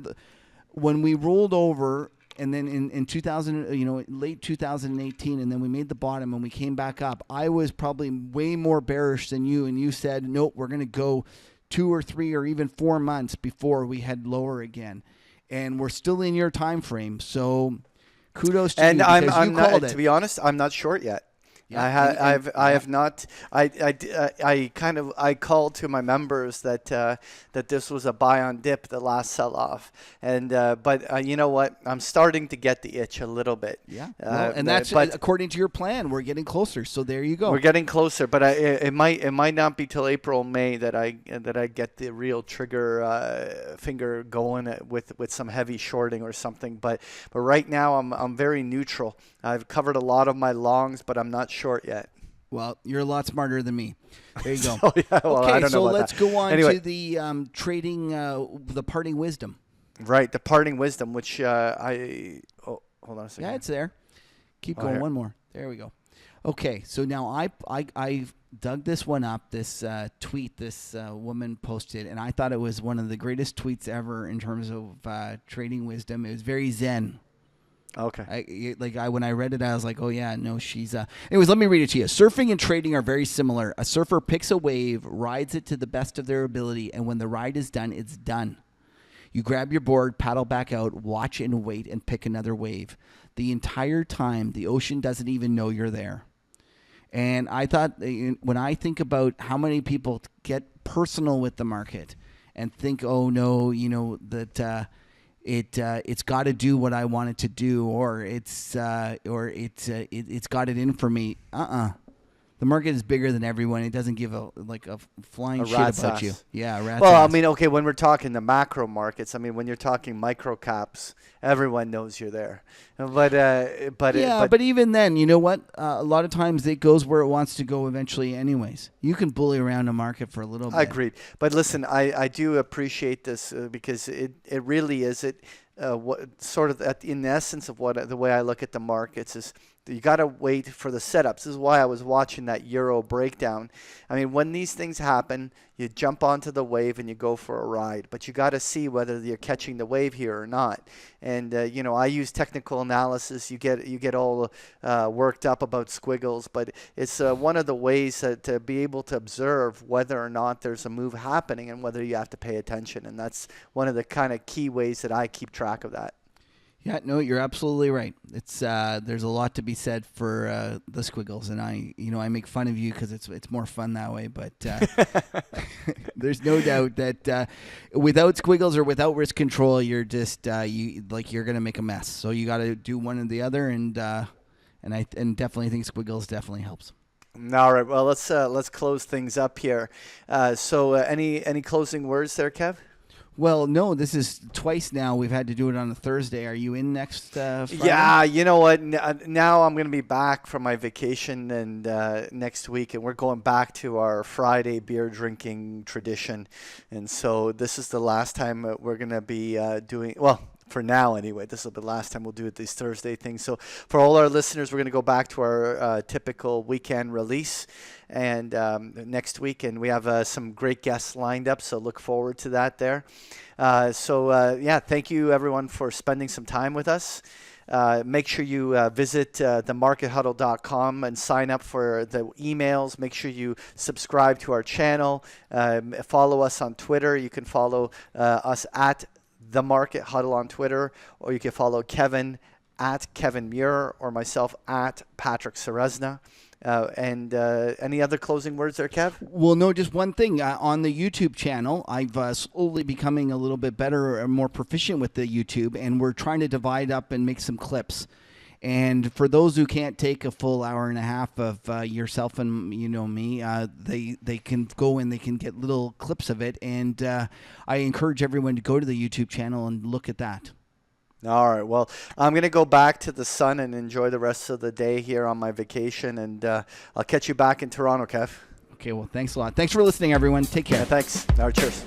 when we rolled over and then in 2000, late 2018, and then we made the bottom and we came back up. I was probably way more bearish than you, and you said, nope, we're going to go 2 or 3 or even 4 months before we head lower again. And we're still in your time frame, so kudos to you because you called it. To be honest, I'm not short yet. Yeah, I have not. I called to my members that this was a buy on dip, the last sell off, and but you know what? I'm starting to get the itch a little bit. Yeah, and that's according to your plan. We're getting closer, so there you go. We're getting closer, but it might not be till April, May that I get the real trigger finger going with some heavy shorting or something. But right now I'm very neutral. I've covered a lot of my longs, but I'm not short yet. Well, you're a lot smarter than me. There you go. Okay, I don't know about let's that. go on Anyway. to the trading, the parting wisdom. Right, the parting wisdom, which hold on a second. Yeah, it's there. Keep going. Here. One more. There we go. Okay, so now I dug this one up, this tweet this woman posted, and I thought it was one of the greatest tweets ever in terms of trading wisdom. It was very zen. Okay. When I read it, I was like, oh, yeah, no, she's... Anyways, let me read it to you. Surfing and trading are very similar. A surfer picks a wave, rides it to the best of their ability, and when the ride is done, it's done. You grab your board, paddle back out, watch and wait, and pick another wave. The entire time, the ocean doesn't even know you're there. And I thought, when I think about how many people get personal with the market and think, oh, no, that... It's got to do what I want it to do, or it's got it in for me. The market is bigger than everyone. It doesn't give a flying shit about you. Yeah, rat's well, ass. I mean, okay, when we're talking the macro markets, I mean, when you're talking micro caps, everyone knows you're there. But even then, you know what? A lot of times it goes where it wants to go eventually anyways. You can bully around a market for a little bit. Agreed. But listen, I do appreciate this because it really is what sort of in the essence of the way I look at the markets is you got to wait for the setups. This is why I was watching that Euro breakdown. I mean, when these things happen, you jump onto the wave and you go for a ride. But you got to see whether you're catching the wave here or not. And I use technical analysis. You get all worked up about squiggles, but it's one of the ways to be able to observe whether or not there's a move happening and whether you have to pay attention. And that's one of the kind of key ways that I keep track of that. Yeah, no, you're absolutely right. It's there's a lot to be said for the squiggles, and I make fun of you because it's more fun that way. But there's no doubt that without squiggles or without risk control, you're just you're gonna make a mess. So you got to do one or the other, and I definitely think squiggles definitely helps. All right, well let's close things up here. So any closing words there, Kev? Well, no, this is twice now. We've had to do it on a Thursday. Are you in next Friday? Yeah, you know what? Now I'm going to be back from my vacation and next week, and we're going back to our Friday beer drinking tradition. And so this is the last time we're going to be doing, well, for now anyway, this will be the last time we'll do these Thursday things. So for all our listeners, we're going to go back to our typical weekend release and next week, and we have some great guests lined up, so look forward to that there. Thank you everyone for spending some time with us. Make sure you visit themarkethuddle.com and sign up for the emails. Make sure you subscribe to our channel. Follow us on Twitter. You can follow us at The Market Huddle on Twitter, or you can follow Kevin at Kevin Muir or myself at Patrick Ceresna. And any other closing words there, Kev? Well, no, just one thing. On the YouTube channel, I've slowly becoming a little bit better and more proficient with the YouTube, and we're trying to divide up and make some clips. And for those who can't take a full hour and a half of yourself and me, they can go and they can get little clips of it. And I encourage everyone to go to the YouTube channel and look at that. All right. Well, I'm going to go back to the sun and enjoy the rest of the day here on my vacation. And I'll catch you back in Toronto, Kev. Okay. Well, thanks a lot. Thanks for listening, everyone. Take care. Yeah, thanks. All right. Cheers.